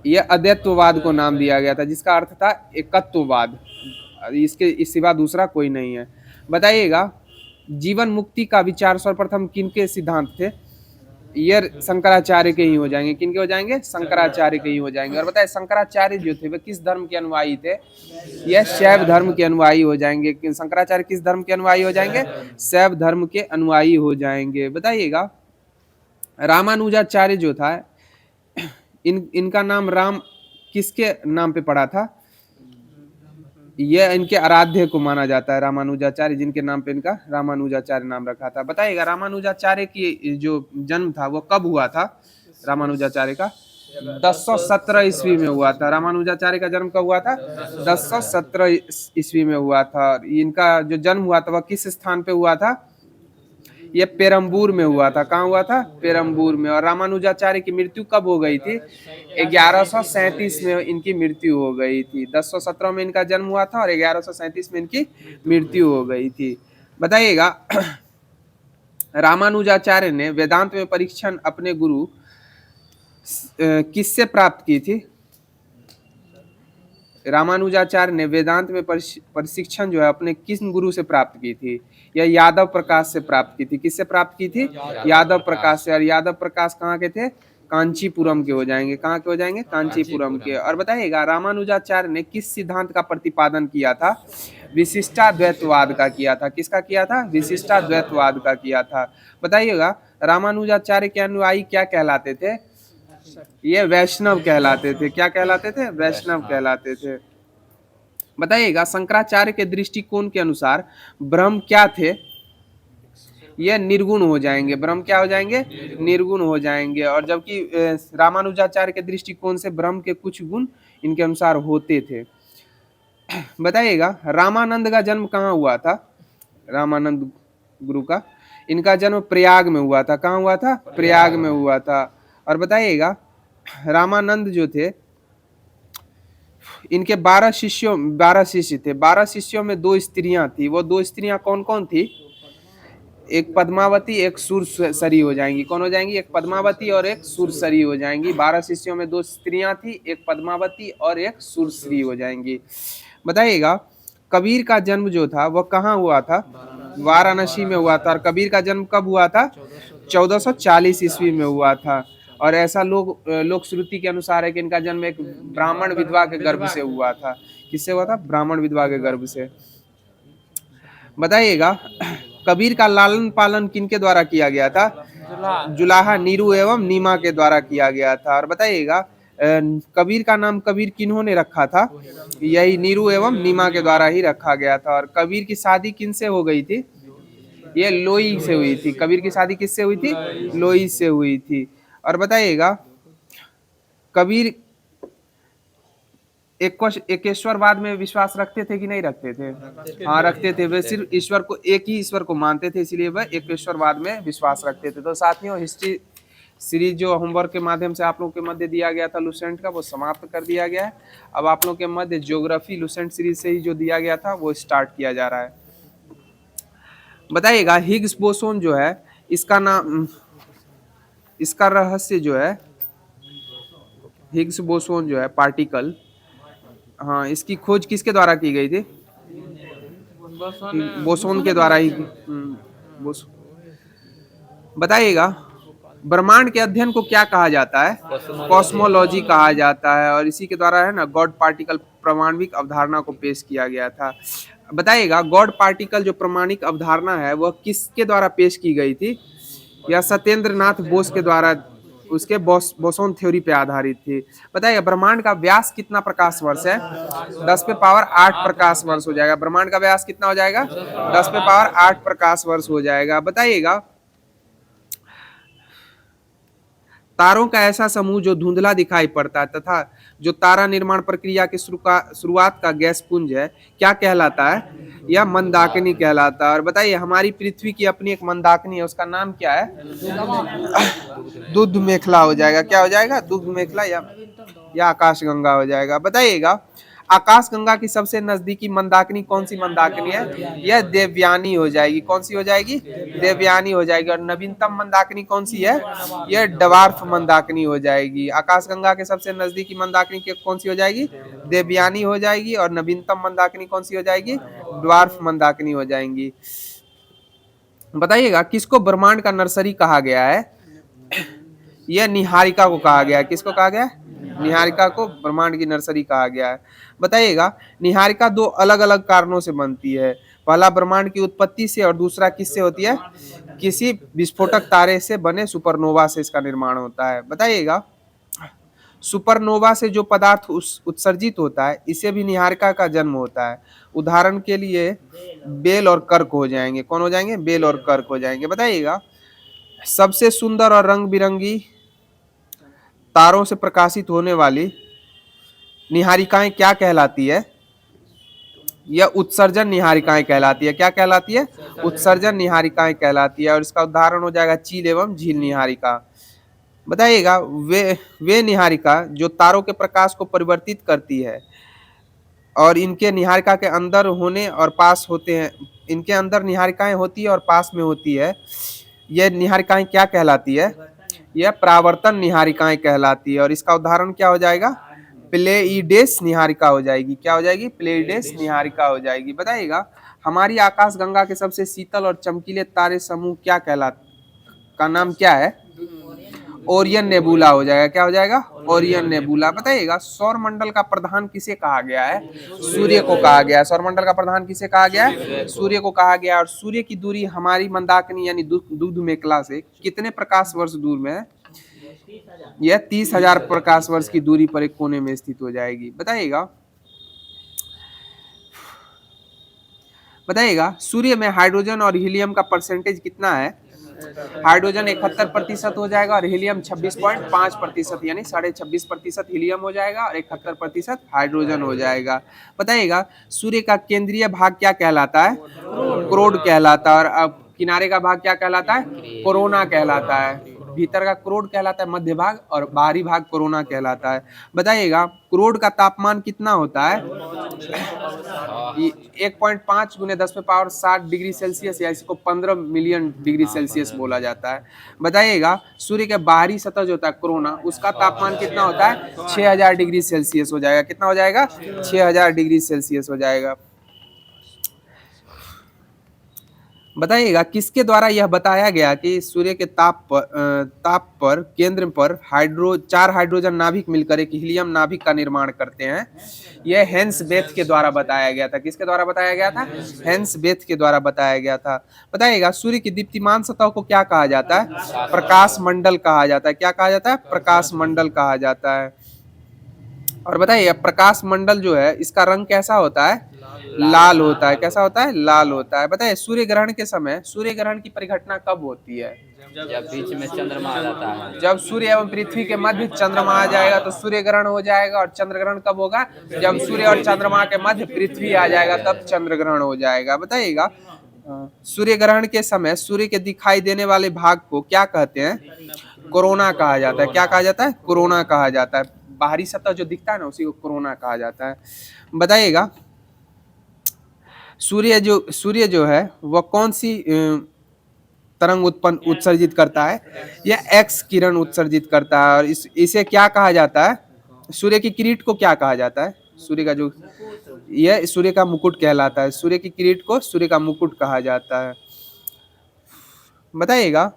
यह अद्वैतवाद को नाम दिया गया था, जिसका अर्थ था एकत्ववाद। इसके सिवा दूसरा कोई नहीं है। बताइएगा जीवन मुक्ति का विचार सर्वप्रथम किनके सिद्धांत थे? ये शंकराचार्य के ही हो जाएंगे। किनके हो जाएंगे? शंकराचार्य के ही हो जाएंगे। और बताइए शंकराचार्य जो थे वे किस धर्म के अनुयायी थे? यह शैव धर्म के अनुयायी हो जाएंगे। शंकराचार्य किस धर्म के अनुयायी हो जाएंगे? शैव धर्म के अनुयायी हो जाएंगे। बताइएगा रामानुजाचार्य जो था इनका नाम राम किसके नाम पे पड़ा था? यह इनके आराध्य को माना जाता है रामानुजाचार्य, जिनके नाम पे इनका रामानुजाचार्य नाम रखा था। बताइएगा रामानुजाचार्य की जो जन्म था वो कब हुआ था? रामानुजाचार्य का 1017 ईस्वी में हुआ था। रामानुजाचार्य का जन्म कब हुआ था? 1017 ईस्वी में हुआ था। इनका जो जन्म हुआ था वह किस स्थान पे हुआ था? ये पेरम्बूर में हुआ था। कहाँ हुआ था? पेरम्बूर में। और रामानुजाचार्य की मृत्यु कब हो गई थी? 1137 में इनकी मृत्यु हो गई थी। 1017 में इनका जन्म हुआ था और 1137 में इनकी मृत्यु हो गई थी। बताइएगा रामानुजाचार्य ने वेदांत में परीक्षण अपने गुरु किससे प्राप्त की थी? रामानुजाचार्य ने वेदांत में प्रशिक्षण जो है अपने किस गुरु से प्राप्त की थी? यह यादव प्रकाश से प्राप्त की थी। किससे प्राप्त की थी? यादव प्रकाश से। और यादव प्रकाश कहाँ के थे? कांचीपुरम के हो जाएंगे। कहाँ के हो जाएंगे? कांचीपुरम के। और बताइएगा रामानुजाचार्य ने किस सिद्धांत का प्रतिपादन किया था? विशिष्टाद्वैतवाद का किया था। किसका किया था? विशिष्टाद्वैतवाद का किया था। बताइएगा रामानुजाचार्य के अनुयायी क्या कहलाते थे? ये वैष्णव कहलाते थे। क्या कहलाते थे? वैष्णव कहलाते थे। बताइएगा शंकराचार्य के दृष्टिकोण के अनुसार ब्रह्म क्या थे? ये निर्गुण हो जाएंगे। ब्रह्म क्या हो जाएंगे? निर्गुण हो जाएंगे। और जबकि रामानुजाचार्य के दृष्टिकोण से ब्रह्म के कुछ गुण इनके अनुसार होते थे। बताइएगा रामानंद का जन्म कहाँ हुआ था? रामानंद गुरु का इनका जन्म प्रयाग में हुआ था। कहाँ हुआ था? प्रयाग में हुआ था। और बताइएगा रामानंद जो थे इनके 12 शिष्य थे। 12 शिष्यों में 2 स्त्रियां थी। वो 2 स्त्रियां कौन कौन थी? एक पद्मावती, एक सुरसरी हो जाएंगी। कौन हो जाएंगी? एक पद्मावती और एक सुरसरी हो जाएंगी। 12 शिष्यों में 2 स्त्रियां थी, एक पद्मावती और एक सुरसरी हो जाएंगी। बताइएगा कबीर का जन्म जो था वह कहाँ हुआ था? वाराणसी में हुआ था। और कबीर का जन्म कब हुआ था? 1440 ईस्वी में हुआ था। और ऐसा लोक श्रुति के अनुसार है कि इनका जन्म एक ब्राह्मण विधवा के गर्भ से हुआ था। किससे हुआ था? ब्राह्मण विधवा के गर्भ से। बताइएगा कबीर का लालन पालन किनके द्वारा किया गया था? जुलाहा, नीरू एवं नीमा के द्वारा किया गया था। और बताइएगा कबीर का नाम कबीर किन्होंने रखा था? यही नीरू एवं नीमा के द्वारा ही रखा गया था। और कबीर की शादी किनसे हो गई थी? ये लोई से हुई थी। कबीर की शादी किससे हुई थी? लोई से हुई थी। और बताइएगा कबीर एकेश्वरवाद में विश्वास रखते थे कि नहीं रखते थे? हाँ, रखते थे। वे सिर्फ ईश्वर को, एक ही ईश्वर को मानते थे, इसलिए वह एकेश्वरवाद में विश्वास रखते थे। तो साथियों, हिस्ट्री सीरीज जो होमवर्क के माध्यम से आप लोगों के मध्य दिया गया था लुसेंट का, वो समाप्त कर दिया गया है। अब आप लोगों के मध्य ज्योग्राफी लुसेंट सीरीज से ही जो दिया गया था वो स्टार्ट किया जा रहा है। बताइएगा, हिग्स बोसोन जो है, इसका नाम, इसका रहस्य जो है, हिग्स बोसोन जो है पार्टिकल, हाँ, इसकी खोज किसके द्वारा की गई थी? बोसोन के द्वारा ही। बताइएगा, ब्रह्मांड के अध्ययन को क्या कहा जाता है? कॉस्मोलॉजी कहा जाता है। और इसी के द्वारा है ना गॉड पार्टिकल प्रमाणिक अवधारणा को पेश किया गया था। बताइएगा, गॉड पार्टिकल जो प्रमाणिक अवधारणा है वह किसके द्वारा पेश की गई थी? या सत्येंद्र नाथ बोस के द्वारा, उसके बोसोन थ्योरी पे आधारित थी। बताइए, ब्रह्मांड का व्यास कितना प्रकाश वर्ष है? 10 पे पावर 8 प्रकाश वर्ष हो जाएगा। ब्रह्मांड का व्यास कितना हो जाएगा? 10 पे पावर 8 प्रकाश वर्ष हो जाएगा। बताइएगा, तारों का ऐसा समूह जो धुंधला दिखाई पड़ता है तथा जो तारा निर्माण प्रक्रिया की शुरुआत का गैस पुंज है, क्या कहलाता है? यह मंदाकिनी कहलाता है। और बताइए, हमारी पृथ्वी की अपनी एक मंदाकिनी है, उसका नाम क्या है? दूध मेखला हो जाएगा। क्या हो जाएगा? दूध मेखला या आकाश गंगा हो जाएगा। बताइएगा, आकाश गंगा की सबसे नजदीकी मंदाकिनी कौन सी मंदाकिनी है? यह देवयानी हो जाएगी। कौन सी हो जाएगी? देवयानी हो जाएगी। और नवीनतम मंदाकिनी कौन सी है? यह डवार्फ मंदाकिनी हो जाएगी। आकाश गंगा के सबसे नजदीकी मंदाकिनी कौन सी हो जाएगी? देवयानी हो जाएगी। और नवीनतम मंदाकिनी कौन सी हो जाएगी? डवार्फ मंदाकिनी हो जाएंगी। बताइएगा, किसको ब्रह्मांड का नर्सरी कहा गया है? यह निहारिका को कहा गया है। किसको कहा गया है? निहारिका को ब्रह्मांड की नर्सरी कहा गया है। बताइएगा, निहारिका दो अलग अलग कारणों से बनती है। पहला ब्रह्मांड की उत्पत्ति से, और दूसरा किससे होती है? किसी विस्फोटक तारे से बने सुपरनोवा से इसका निर्माण होता है। बताइएगा, सुपरनोवा से जो पदार्थ उत्सर्जित होता है, इसे भी निहारिका का जन्म होता है। उदाहरण के लिए बेल और कर्क हो जाएंगे। कौन हो जाएंगे? बेल और कर्क हो जाएंगे। बताइएगा, सबसे सुंदर और रंग बिरंगी तारों से प्रकाशित होने वाली निहारिकाएं क्या कहलाती है? यह उत्सर्जन निहारिकाएं कहलाती है। क्या कहलाती है? उत्सर्जन निहारिकाएं कहलाती है। और इसका उदाहरण हो जाएगा चील एवं झील निहारिका। बताइएगा, वे निहारिका जो तारों के प्रकाश को परिवर्तित करती है और इनके निहारिका के अंदर होने और पास होते हैं, इनके अंदर निहारिकाएं होती है और पास में होती है, यह निहारिकाएं क्या कहलाती है? यह परावर्तन निहारिकाएं कहलाती है। और इसका उदाहरण क्या हो जाएगा? प्लेइडेस निहारिका हो जाएगी। क्या हो जाएगी? प्लेइडेस निहारिका हो जाएगी। बताइएगा, हमारी आकाश गंगा के सबसे शीतल और चमकीले तारे समूह क्या का नाम क्या है? ओरियन नेबुला हो जाएगा। क्या हो जाएगा? Orion nebula. बताइएगा, सौर मंडल का प्रधान किसे कहा गया है? सूर्य को कहा गया है। सौर मंडल का प्रधान किसे कहा गया है? सूर्य को कहा गया है। और सूर्य की दूरी हमारी मंदाकिनी यानी दूध मेखला से कितने प्रकाश वर्ष दूर में है? यह 30,000 प्रकाश वर्ष की दूरी पर एक कोने में स्थित हो जाएगी। बताइएगा, सूर्य में हाइड्रोजन और हीलियम का परसेंटेज कितना है? हाइड्रोजन 71% हो जाएगा और हीलियम 26.5%, यानी 26.5% हीलियम हो जाएगा और 71% हाइड्रोजन हो जाएगा। बताइएगा, सूर्य का केंद्रीय भाग क्या कहलाता है? क्रोड कहलाता है। और अब किनारे का भाग क्या कहलाता है? कोरोना कहलाता है। भीतर का क्रोड कहलाता है मध्य भाग, और बाहरी भाग कोरोना कहलाता है। बताइएगा, क्रोड का तापमान कितना होता है? 1.5 × 10⁻⁷ डिग्री सेल्सियस, या इसको 15 मिलियन डिग्री सेल्सियस बोला जाता है। बताइएगा, सूर्य के बाहरी सतह जो होता है कोरोना, उसका तापमान कितना होता है? 6000 डिग्री सेल्सियस हो जाएगा। कितना हो जाएगा? 6000 डिग्री सेल्सियस हो जाएगा। बताइएगा, किसके द्वारा यह बताया गया कि सूर्य के ताप पर केंद्र पर 4 हाइड्रोजन नाभिक मिलकर एक हीलियम नाभिक का निर्माण करते हैं? यह हेंस बेथ के द्वारा बताया गया था। किसके द्वारा बताया गया था? हेंस बेथ के द्वारा बताया गया था। बताइएगा, सूर्य की दीप्तिमान सतह को क्या कहा जाता है? प्रकाश मंडल कहा जाता है। क्या कहा जाता है? प्रकाश मंडल कहा जाता है। और बताइए, प्रकाश मंडल जो है, इसका रंग कैसा होता है? लाल होता है। कैसा होता है? लाल होता है। बताइए सूर्य ग्रहण के समय सूर्य ग्रहण की परिघटना कब होती है? जब बीच में चंद्रमा आ जाता है। जब सूर्य एवं पृथ्वी के मध्य चंद्रमा आ जाएगा तो सूर्य ग्रहण हो जाएगा। और चंद्र ग्रहण कब होगा? जब सूर्य और चंद्रमा के मध्य पृथ्वी आ जाएगा तब चंद्र ग्रहण हो जाएगा। बताइएगा सूर्य ग्रहण के समय सूर्य के दिखाई देने वाले भाग को क्या कहते हैं? कोरोना कहा जाता है। क्या कहा जाता है? कोरोना कहा जाता है। बाहरी सतह जो दिखता है ना उसी को कोरोना कहा जाता है। बताइएगा सूर्य जो है वह कौन सी तरंग उत्सर्जित करता है? यह एक्स किरण उत्सर्जित करता है। और इसे क्या कहा जाता है? सूर्य की किरीट को क्या कहा जाता है? सूर्य का जो यह सूर्य का मुकुट कहलाता है। सूर्य की किरीट को सूर्य का मुकुट कहा जाता है। बताइएगा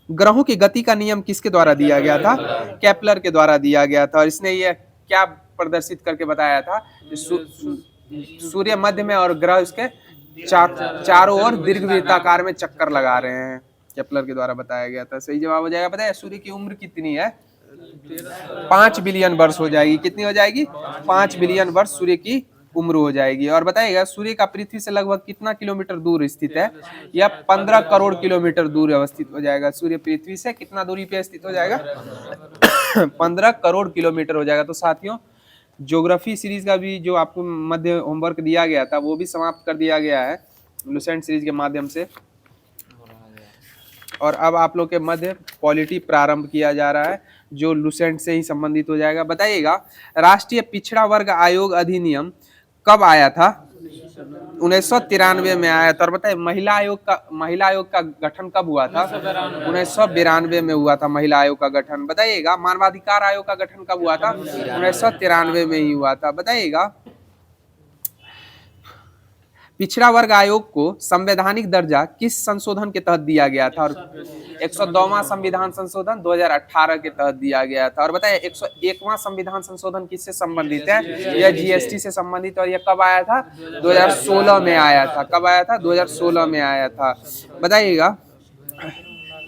ग्रहों की गति का नियम किसके द्वारा दिया गया था? केपलर के द्वारा दिया गया था। और इसने यह क्या प्रदर्शित करके बताया था? सूर्य मध्य में और ग्रह उसके चारों ओर दीर्घवृत्ताकार में चक्कर लगा रहे हैं। केपलर के द्वारा बताया गया था। सही जवाब हो जाएगा। पता है सूर्य की उम्र कितनी है? 5 बिलियन वर्ष हो जाएगी। कितनी हो जाएगी? 5 बिलियन वर्ष सूर्य की उम्र हो जाएगी। और बताइएगा सूर्य का पृथ्वी से लगभग कितना किलोमीटर दूर स्थित है? यह 15 करोड़ किलोमीटर दूर अवस्थित हो जाएगा। सूर्य पृथ्वी से कितना दूरी पे स्थित हो जाएगा? 15 करोड़ किलोमीटर हो जाएगा। तो साथियों ज्योग्राफी सीरीज का भी जो आपको मध्य होमवर्क दिया गया था वो भी समाप्त कर दिया गया है लुसेंट सीरीज के माध्यम से। और अब आप लोग के मध्य पॉलिटी प्रारंभ किया जा रहा है जो लुसेंट से ही संबंधित हो जाएगा। बताइएगा राष्ट्रीय पिछड़ा वर्ग आयोग अधिनियम कब आया था? 1993 में आया था। और बताइए महिला आयोग का गठन कब हुआ था? 1992 में हुआ था महिला आयोग का गठन। बताइएगा मानवाधिकार आयोग का गठन कब हुआ था? 1993 में ही हुआ था। बताइएगा पिछड़ा वर्ग आयोग को संवैधानिक दर्जा किस संशोधन के तहत दिया गया था? और 102वां संविधान संशोधन 2018 के तहत दिया गया था। और बताइए 101वां संविधान संशोधन किससे संबंधित है? यह जीएसटी से संबंधित। और यह कब आया था? 2016 में आया था। कब आया था? 2016 में आया था। बताइएगा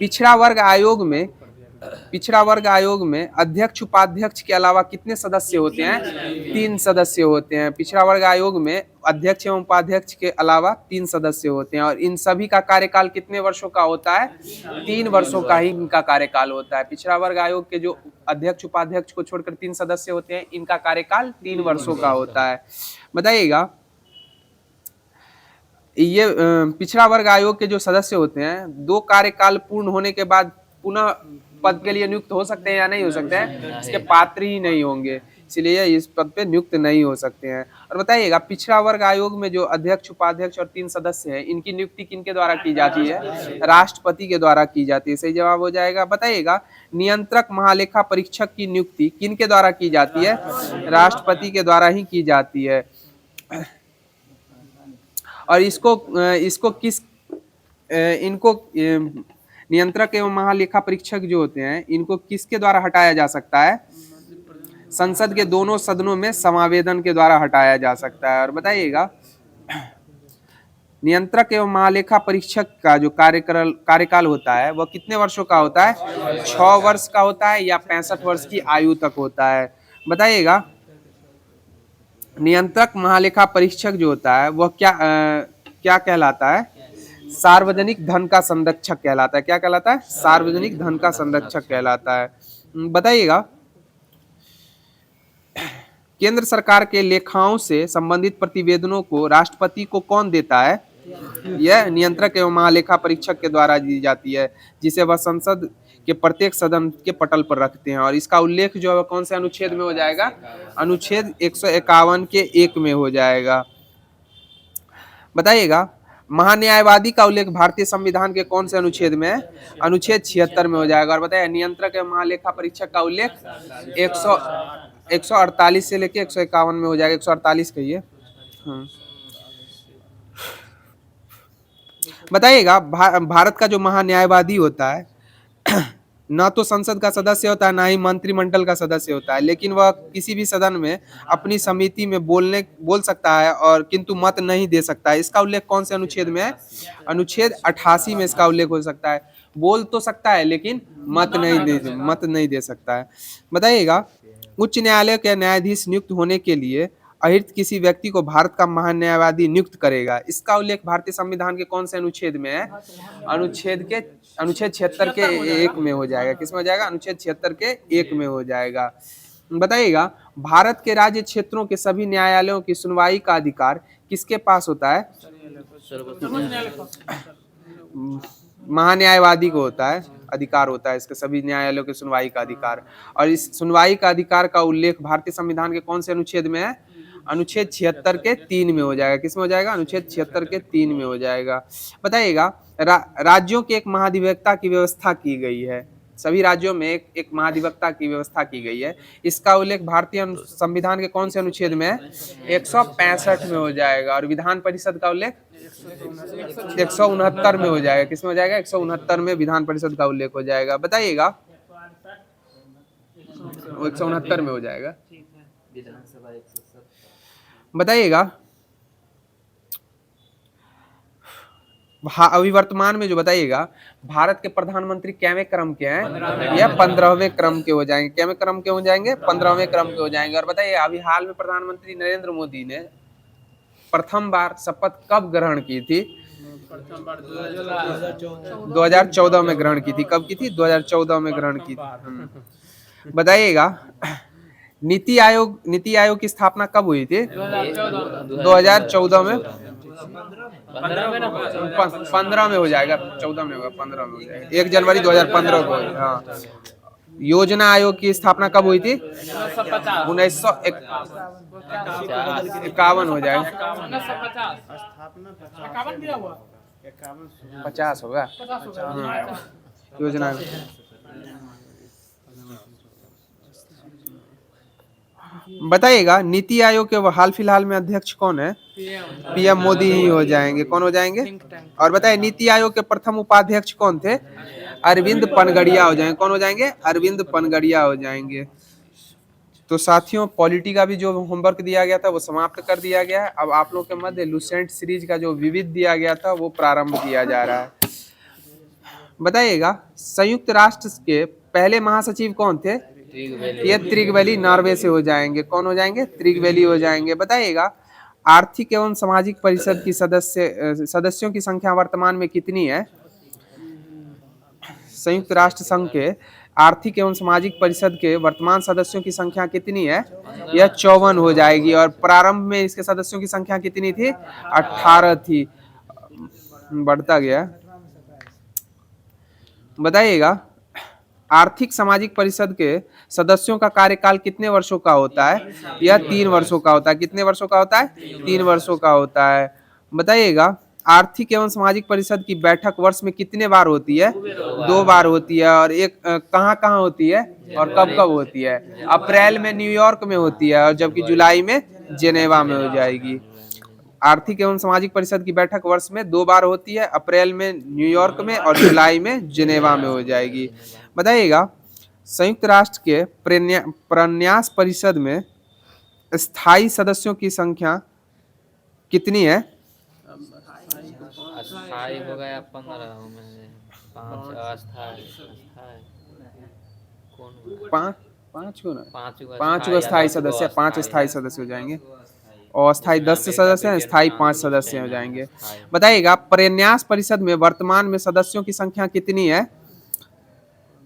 पिछड़ा वर्ग आयोग में अध्यक्ष उपाध्यक्ष के अलावा कितने सदस्य होते हैं? 3 सदस्य होते हैं। पिछड़ा वर्ग आयोग में अध्यक्ष एवं उपाध्यक्ष के अलावा 3 सदस्य होते हैं। और इन सभी का कार्यकाल कितने वर्षों का होता है? 3 वर्षों का ही इनका कार्यकाल होता है। पिछड़ा वर्ग आयोग के जो अध्यक्ष उपाध्यक्ष को छोड़कर 3 सदस्य होते हैं इनका कार्यकाल 3 वर्षों का होता है। बताइएगा ये पिछड़ा वर्ग आयोग के जो सदस्य होते हैं 2 कार्यकाल पूर्ण होने के बाद पुनः पद के लिए नियुक्त हो सकते हैं या नहीं हो सकते हैं? इसके पात्र ही नहीं होंगे, इसलिए इस पद पे नियुक्त नहीं हो सकते हैं। और बताइएगा पिछड़ा वर्ग आयोग में जो अध्यक्ष उपाध्यक्ष और 3 सदस्य हैं इनकी नियुक्ति किनके द्वारा की जाती है? राष्ट्रपति के द्वारा की जाती है। सही जवाब हो जाएगा। बताइएगा नियंत्रक महालेखा परीक्षक की नियुक्ति किनके द्वारा की जाती है? राष्ट्रपति के द्वारा ही की जाती है। और इनको नियंत्रक एवं महालेखा परीक्षक जो होते हैं इनको किसके द्वारा हटाया जा सकता है? संसद के दोनों सदनों में समावेदन के द्वारा हटाया जा सकता है। और बताइएगा नियंत्रक एवं महालेखा परीक्षक का जो कार्यकाल होता है वह कितने वर्षों का होता है? 6 वर्ष का होता है या 65 वर्ष की आयु तक होता है। बताइएगा नियंत्रक महालेखा परीक्षक जो होता है वह क्या कहलाता है? सार्वजनिक धन का संरक्षक कहलाता है। क्या कहलाता है? सार्वजनिक धन का संरक्षक कहलाता है। बताइएगा केंद्र सरकार के लेखाओं से संबंधित प्रतिवेदनों को राष्ट्रपति को कौन देता है? यह नियंत्रक एवं महालेखा परीक्षक के द्वारा दी जाती है जिसे वह संसद के प्रत्येक सदन के पटल पर रखते हैं। और इसका उल्लेख जो है कौन से अनुच्छेद में हो जाएगा? अनुच्छेद 151 के 1 में हो जाएगा। बताइएगा महान्यायवादी का उल्लेख भारतीय संविधान के कौन से अनुच्छेद में है? अनुच्छेद 76 में हो जाएगा। और बताइए नियंत्रक एवं महालेखा परीक्षक का उल्लेख 148 से लेके 151 में हो जाएगा। 148 कहिए। बताइएगा भारत का जो महान्यायवादी होता है ना तो संसद का सदस्य होता है ना ही मंत्रिमंडल का सदस्य होता है, लेकिन वह किसी भी सदन में अपनी समिति में बोल सकता है और किंतु मत नहीं दे सकता है। इसका उल्लेख कौन से अनुच्छेद में है? अनुच्छेद 88 में इसका उल्लेख हो सकता है। बोल तो सकता है लेकिन मत नहीं दे सकता है। बताइएगा उच्च न्यायालय के न्यायाधीश नियुक्त होने के लिए अहिर्त किसी व्यक्ति को भारत का महान्यायवादी नियुक्त करेगा, इसका उल्लेख भारतीय संविधान के कौन से अनुच्छेद में है? अनुच्छेद 76 के 1 में हो जाएगा। किसमें हो जाएगा? अनुच्छेद 76 के 1 में हो जाएगा। बताइएगा, भारत के राज्य क्षेत्रों के सभी न्यायालयों की सुनवाई का अधिकार किसके पास होता है? महान्यायवादी को होता है, अधिकार होता है इसके सभी न्यायालयों के सुनवाई का अधिकार। और इस सुनवाई का अधिकार का उल्लेख भारतीय संविधान के कौन से अनुच्छेद में है? अनुच्छेद 76 के 3 में हो जाएगा। किसमें हो जाएगा? अनुच्छेद 76 के 3 में हो जाएगा। बताइएगा, राज्यों के एक महाधिवक्ता की व्यवस्था की गई है, सभी राज्यों में एक महाधिवक्ता की व्यवस्था की गई है, इसका उल्लेख भारतीय संविधान के कौन से अनुच्छेद में है? 165 में हो जाएगा। और विधान परिषद का उल्लेख 169 में हो जाएगा। किसमें हो जाएगा? 169 में विधान परिषद का उल्लेख हो जाएगा। बताइएगा, 169 में हो जाएगा। बताइएगा, अभी वर्तमान में जो बताइएगा, भारत के प्रधानमंत्री कैवें क्रम के हैं? या 15वें क्रम के हो जाएंगे। कैवें क्रम के हो जाएंगे? 15वें क्रम के हो जाएंगे। और बताइए, अभी हाल में प्रधानमंत्री नरेंद्र मोदी ने प्रथम बार शपथ कब ग्रहण की थी? 2014 में ग्रहण की थी। कब की थी? 2014 में ग्रहण की थी। बताइएगा, नीति आयोग की स्थापना कब हुई थी? 2014 में। 15 में हो जाएगा, 14 में होगा, 15 में हो जाएगा। 1 जनवरी 2015 को। हाँ, योजना आयोग की स्थापना कब हुई थी? 1951 हो जाएगा। 50 होगा योजना। बताइएगा, नीति आयोग के हाल फिलहाल में अध्यक्ष कौन है? पीएम मोदी ही हो जाएंगे। कौन हो जाएंगे? और बताइए, नीति आयोग के प्रथम उपाध्यक्ष कौन थे? अरविंद पनगड़िया हो जाएंगे। कौन हो जाएंगे? अरविंद पनगड़िया हो जाएंगे। तो साथियों, पॉलिटी का भी जो होमवर्क दिया गया था वो समाप्त कर दिया गया है। अब आप लोग के मध्य लुसेंट सीरीज का जो विविध दिया गया था वो प्रारंभ किया जा रहा है। बताइएगा, संयुक्त राष्ट्र के पहले महासचिव कौन थे? ये त्रिगवैली नॉर्वे से हो जाएंगे। कौन हो जाएंगे? त्रिगवैली हो जाएंगे। बताइएगा, आर्थिक एवं सामाजिक परिषद की सदस्यों की संख्या वर्तमान में कितनी है? संयुक्त राष्ट्र संघ के आर्थिक एवं सामाजिक परिषद के वर्तमान सदस्यों की संख्या कितनी है? यह 54 हो जाएगी। और प्रारंभ में इसके सदस्यों की संख्या कितनी थी? 18 थी, बढ़ता गया। बताइएगा, आर्थिक सामाजिक परिषद के सदस्यों का कार्यकाल कितने वर्षों का होता है? यह 3 वर्षों का होता है। कितने वर्षों का होता है? 3 वर्षों का होता है। बताइएगा, आर्थिक एवं सामाजिक परिषद की बैठक वर्ष में कितने बार होती है? 2 बार होती है। और एक कहाँ होती है और कब कब होती है? अप्रैल में न्यूयॉर्क में होती है, और जबकि जुलाई में जेनेवा में हो जाएगी। आर्थिक एवं सामाजिक परिषद की बैठक वर्ष में 2 बार होती है, अप्रैल में न्यूयॉर्क में और जुलाई में जेनेवा में हो जाएगी। बताइएगा, संयुक्त राष्ट्र के प्रन्यास परिषद में स्थायी सदस्यों की संख्या कितनी है? अस्थाई हो गया 15 में, 5 अस्थाई। पांच स्थायी सदस्य, 5 स्थायी सदस्य हो जाएंगे। और अस्थायी 10 सदस्य हैं, स्थायी 5 सदस्य हो जाएंगे। बताइएगा, प्रन्यास परिषद में वर्तमान में सदस्यों की संख्या कितनी है?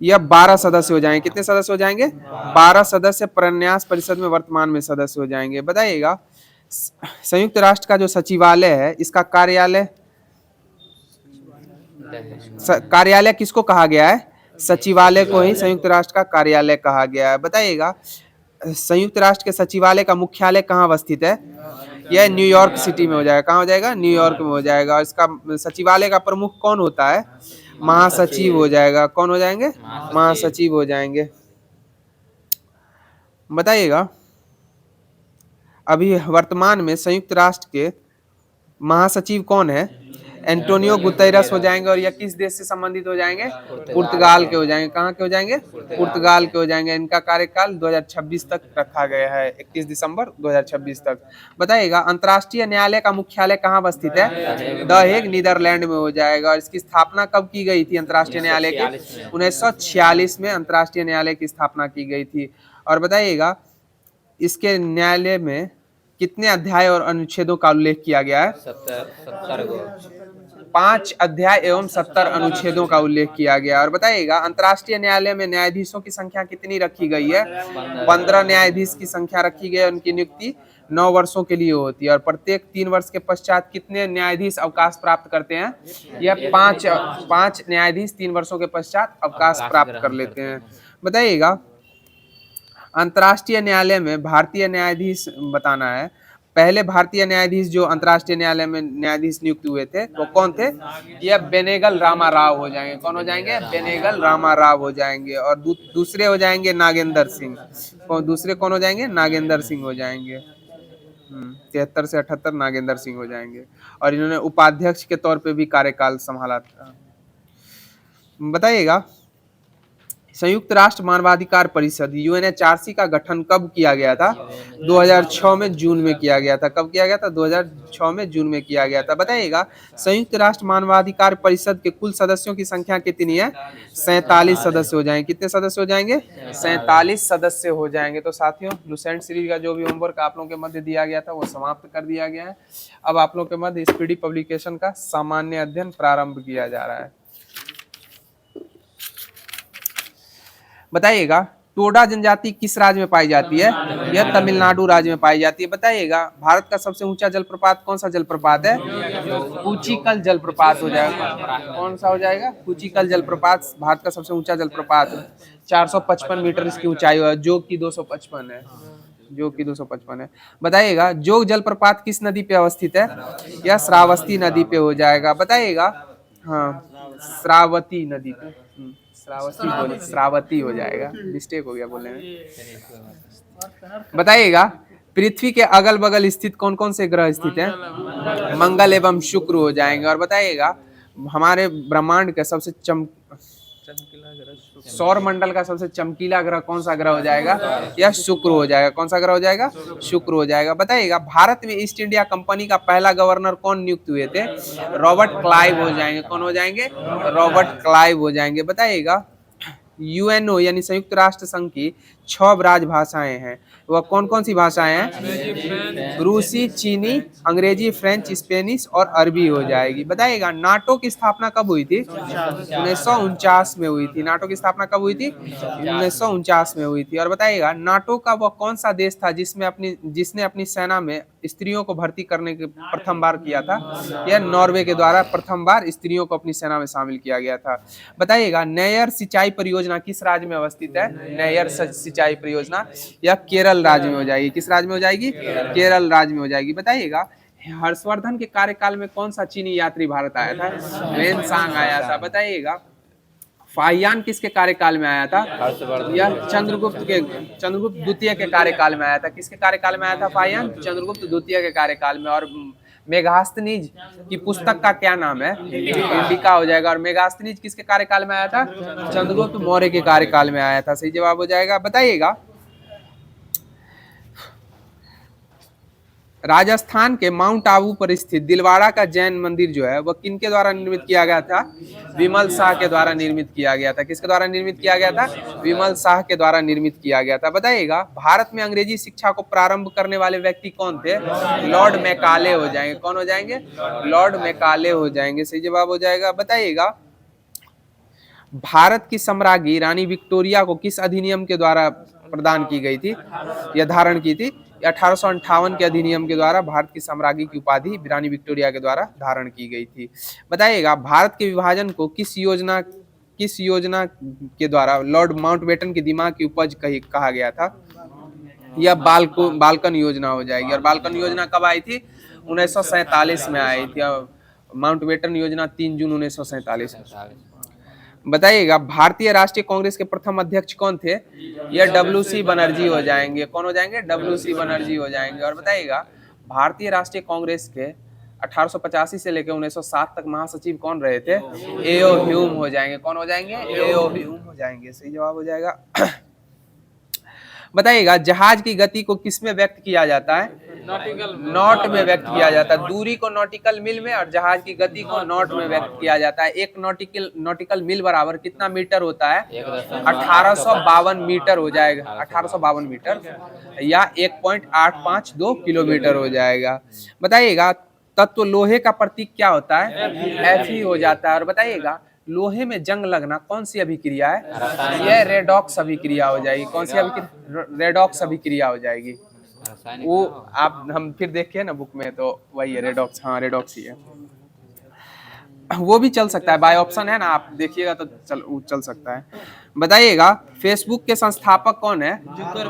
यह 12 सदस्य हो जाएंगे। कितने सदस्य हो जाएंगे? 12 सदस्य प्रन्यास परिषद में वर्तमान में सदस्य हो जाएंगे। बताइएगा, संयुक्त राष्ट्र का जो सचिवालय है, इसका कार्यालय किसको कहा गया है? सचिवालय को ही संयुक्त राष्ट्र का कार्यालय कहा गया है। बताइएगा, संयुक्त राष्ट्र के सचिवालय का मुख्यालय कहाँ अवस्थित है? यह न्यूयॉर्क सिटी में हो जाएगा। कहाँ हो जाएगा? न्यूयॉर्क में हो जाएगा। और इसका सचिवालय का प्रमुख कौन होता है? महासचिव हो जाएगा। कौन हो जाएंगे? महासचिव हो जाएंगे। बताइएगा, अभी वर्तमान में संयुक्त राष्ट्र के महासचिव कौन है? एंटोनियो गुतेरस हो जाएंगे। और यह किस देश से संबंधित हो जाएंगे? पुर्तगाल के हो जाएंगे। कहाँ के हो जाएंगे? पुर्तगाल के हो जाएंगे। इनका कार्यकाल 2026 तक रखा गया है, 21 दिसंबर 2026 तक। बताइएगा, अंतर्राष्ट्रीय न्यायालय का मुख्यालय कहाँ अवस्थित है? द हेग, नीदरलैंड में हो जाएगा। और इसकी स्थापना कब की गई थी अंतर्राष्ट्रीय न्यायालय की? 1946 में अंतर्राष्ट्रीय न्यायालय की स्थापना की गई थी। और बताइएगा, इसके न्यायालय में कितने अध्याय और अनुच्छेदों का उल्लेख किया गया है? 70 गो। 5 अध्याय एवं 70 अनुच्छेदों का उल्लेख किया गया। और बताइएगा अंतर्राष्ट्रीय न्यायालय में न्यायाधीशों की संख्या कितनी रखी गई है? 15 न्यायाधीश की संख्या रखी गई है। उनकी नियुक्ति 9 वर्षों के लिए होती है और प्रत्येक 3 वर्ष के पश्चात कितने न्यायाधीश अवकाश प्राप्त करते हैं? यह 5 न्यायाधीश 3 वर्षों के पश्चात अवकाश प्राप्त कर लेते हैं। बताइएगा अंतर्राष्ट्रीय न्यायालय में भारतीय न्यायाधीश बताना है। पहले भारतीय न्यायाधीश जो अंतर्राष्ट्रीय न्यायालय में न्यायाधीश नियुक्त हुए थे वो कौन थे? ये बेनेगल रामा राव हो जाएंगे। कौन हो जाएंगे? बेनेगल रामा राव हो जाएंगे। और दूसरे हो जाएंगे नागेंद्र सिंह। दूसरे कौन हो जाएंगे? नागेंद्र सिंह हो जाएंगे। 73 से 78 नागेंद्र सिंह हो जाएंगे। और इन्होंने उपाध्यक्ष के तौर पे भी कार्यकाल संभाला था। बताइएगा संयुक्त राष्ट्र मानवाधिकार परिषद यूएनएचआरसी का गठन कब किया गया था? 2006 में जून में किया गया था। कब किया गया था? 2006 में जून में किया गया था। बताइएगा संयुक्त राष्ट्र मानवाधिकार परिषद के कुल सदस्यों की संख्या कितनी है? 47 सदस्य हो जाएंगे। कितने सदस्य हो जाएंगे? 47 सदस्य हो जाएंगे। तो साथियों लुसेंट सीरीज का जो भी होमवर्क आप लोगों के मध्य दिया गया था वो समाप्त कर दिया गया है। अब आप लोगों के मध्य स्पीडी पब्लिकेशन का सामान्य अध्ययन प्रारंभ किया जा रहा है। बताइएगा टोडा जनजाति किस राज्य में पाई जाती है? यह तमिलनाडु राज्य में पाई जाती है। बताइएगा भारत का सबसे ऊंचा जलप्रपात कौन सा जलप्रपात है? कुचिकल जलप्रपात हो जाएगा। कौन सा हो जाएगा? कुचिकल जलप्रपात भारत का सबसे ऊंचा जलप्रपात है। 455 मीटर इसकी ऊंचाई है। जोग की 255 है। जोग की 255 है। बताइएगा जोग जलप्रपात किस नदी पे अवस्थित है? यह श्रावस्ती नदी पे हो जाएगा। बताइएगा हाँ श्रावती नदी पे श्रावती हो जाएगा। मिस्टेक हो गया बोलने में। बताइएगा पृथ्वी के अगल बगल स्थित कौन कौन से ग्रह स्थित हैं? मंगल एवं शुक्र हो जाएंगे। और बताइएगा हमारे ब्रह्मांड का सबसे सौर मंडल का सबसे चमकीला ग्रह कौन सा ग्रह हो जाएगा? यह शुक्र हो जाएगा। कौन सा ग्रह हो जाएगा? शुक्र हो जाएगा। बताइएगा भारत में ईस्ट इंडिया कंपनी का पहला गवर्नर कौन नियुक्त हुए थे? रॉबर्ट क्लाइव हो जाएंगे। कौन हो जाएंगे? रॉबर्ट क्लाइव हो जाएंगे। बताइएगा यूएनओ यानी संयुक्त राष्ट्र संघ की 6 राजभाषाएं हैं। वह कौन कौन सी भाषाएं हैं? रूसी, चीनी, अंग्रेजी, फ्रेंच, स्पेनिश और अरबी हो जाएगी। बताइएगा नाटो की स्थापना कब हुई थी? 1949 में हुई थी। नाटो की स्थापना कब हुई थी? 1949 में हुई थी। और बताइएगा नाटो का वह कौन सा देश था जिसने अपनी सेना में स्त्रियों को भर्ती करने के प्रथम बार किया था? यह नॉर्वे के द्वारा प्रथम बार स्त्रियों को अपनी सेना में शामिल किया गया था। बताइएगा नैयर सिंचाई परियोजना किस राज्य में अवस्थित है? नैयर सिंचाई परियोजना यह केरल राज्य में हो जाएगी। किस राज्य में हो जाएगी? केरल राज्य में हो जाएगी। बताइएगा हर्षवर्धन के कार्यकाल में कौन सा चीनी यात्री भारत आया था? वेनसांग आया था। बताइएगा फाहियान किसके कार्यकाल में आया था? यह चंद्रगुप्त द्वितीय के कार्यकाल में आया था। किसके कार्यकाल में आया था फाहियान? चंद्रगुप्त द्वितीय के कार्यकाल में। और मेगास्थनीज की पुस्तक का क्या नाम है? इंडिका हो जाएगा। और मेगास्थनीज किसके कार्यकाल में आया था? चंद्रगुप्त मौर्य के कार्यकाल में आया था। सही जवाब हो जाएगा। बताइएगा राजस्थान के माउंट आबू पर स्थित दिलवाड़ा का जैन मंदिर जो है वह किनके द्वारा निर्मित किया गया था? विमल शाह के द्वारा निर्मित किया गया था। किसके द्वारा निर्मित किया गया था? विमल शाह के द्वारा निर्मित किया गया था। बताइएगा भारत में अंग्रेजी शिक्षा को प्रारंभ करने वाले व्यक्ति कौन थे? लॉर्ड मैकाले हो जाएंगे। कौन हो जाएंगे? लॉर्ड मैकाले हो जाएंगे। सही जवाब हो जाएगा। बताइएगा भारत की सम्राज्ञी रानी विक्टोरिया को किस अधिनियम के द्वारा प्रदान की गई थी या धारण की थी? 1858 के अधिनियम के द्वारा भारत की साम्राज्ञी की उपाधि रानी विक्टोरिया के द्वारा धारण की गई थी। बताइएगा भारत के विभाजन को किस योजना के द्वारा लॉर्ड माउंटबेटन के दिमाग की उपज कहा गया था? यह बाल्कन योजना हो जाएगी। और बाल्कन योजना कब आई थी? 1947 में आई थी। माउंटबेटन योजना 3 जून 1947 में। बताइएगा भारतीय राष्ट्रीय कांग्रेस के प्रथम अध्यक्ष कौन थे? यह WC बनर्जी हो जाएंगे। कौन हो जाएंगे? WC बनर्जी हो जाएंगे। और बताइएगा भारतीय राष्ट्रीय कांग्रेस के 1885 से लेकर 1907 तक महासचिव कौन रहे थे? A.O. ह्यूम हो जाएंगे। कौन हो जाएंगे? A.O. ह्यूम हो जाएंगे। सही जवाब हो जाएगा। बताइएगा जहाज की गति को किसमें व्यक्त किया जाता है? नॉट में व्यक्त किया जाता है। दूरी को नॉटिकल मील में और जहाज की गति को नॉट में व्यक्त किया जाता है। एक नॉटिकल मील बराबर कितना मीटर होता है? 1852 मीटर हो जाएगा, 1852 मीटर या 1.852 किलोमीटर हो जाएगा। बताइएगा तत्व लोहे का प्रतीक क्या होता है? एफ ही हो जाता है। और बताइएगा लोहे में जंग लगना कौन सी अभिक्रिया है? यह रेडॉक्स अभिक्रिया हो जाएगी। कौन सी अभिक्रिया? रेडॉक्स अभिक्रिया हो जाएगी। वो आप हम फिर देखे ना बुक में, तो वही है रेडॉक्स। हाँ रेडॉक्स ही है। वो भी चल सकता है, बाय ऑप्शन है ना, आप देखिएगा तो चल सकता है। बताइएगा फेसबुक के संस्थापक कौन है?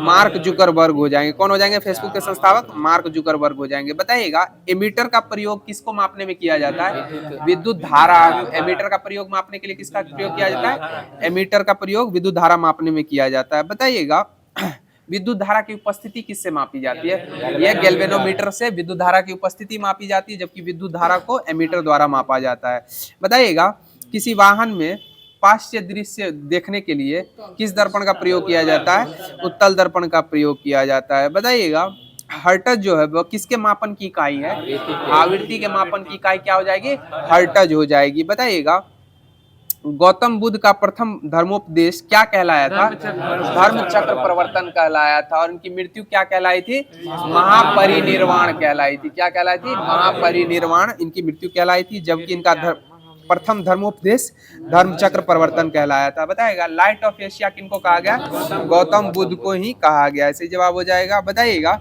मार्क जुकरबर्ग हो जाएंगे। कौन हो जाएंगे फेसबुक के संस्थापक? मार्क जुकरबर्ग हो जाएंगे। बताइएगा एमीटर का प्रयोग किसको मापने में किया जाता है? विद्युत धारा। एमीटर का प्रयोग मापने के लिए किसका प्रयोग किया जाता है? एमीटर का प्रयोग विद्युत धारा मापने में किया जाता है। बताइएगा विद्युत धारा की उपस्थिति किससे मापी जाती है? यह गैल्वेनोमीटर से विद्युत धारा की उपस्थिति मापी जाती है, जबकि विद्युत धारा को एमीटर द्वारा मापा जाता है। बताइएगा किसी वाहन में पार्श्व दृश्य देखने के लिए किस दर्पण का प्रयोग किया जाता है? उत्तल दर्पण का प्रयोग किया जाता है। बताइएगा हर्ट्ज जो है वो किसके मापन की इकाई है? आवृत्ति के मापन की इकाई क्या हो जाएगी? हर्ट्ज हो जाएगी। बताइएगा गौतम बुद्ध का प्रथम धर्मोपदेश क्या कहलाया था? धर्म चक्र प्रवर्तन कहलाया था। और इनकी मृत्यु क्या कहलाई थी? महापरिनिर्वाण कहलाई थी। क्या कहलाई थी? महापरिनिर्वाण इनकी मृत्यु कहलाई थी, जबकि इनका प्रथम धर्मोपदेश धर्म चक्र प्रवर्तन कहलाया था। बताइएगा लाइट ऑफ एशिया किनको कहा गया? गौतम बुद्ध को ही कहा गया। ऐसे जवाब हो जाएगा। बताइएगा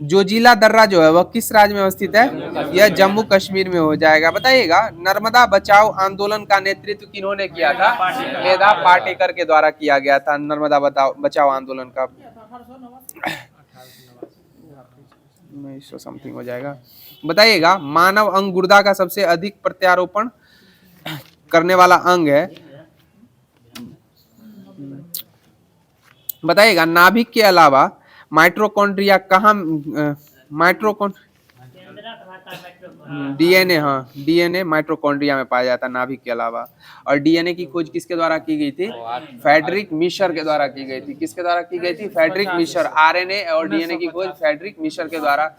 जोजिला दर्रा जो है वह किस राज्य में अवस्थित है? यह जम्मू कश्मीर में हो जाएगा। बताइएगा नर्मदा बचाओ आंदोलन का नेतृत्व किन्होंने किया था? मेधा पाटेकर के द्वारा किया गया था नर्मदा बचाओ आंदोलन का। समथिंग हो जाएगा। बताइएगा मानव अंग गुर्दा का सबसे अधिक प्रत्यारोपण करने वाला अंग है। बताइएगा नाभिक के अलावा माइटोकॉन्ड्रिया कहाँ डीएनए, हाँ डीएनए माइटोकॉन्ड्रिया में पाया जाता है नाभिक के अलावा। और डीएनए की खोज किसके द्वारा की गई थी? फ्रेडरिक मिशर के द्वारा की गई थी। किसके द्वारा की गई थी? Friedrich Miescher. आरएनए और डीएनए की खोज फ्रेडरिक मिशर के द्वारा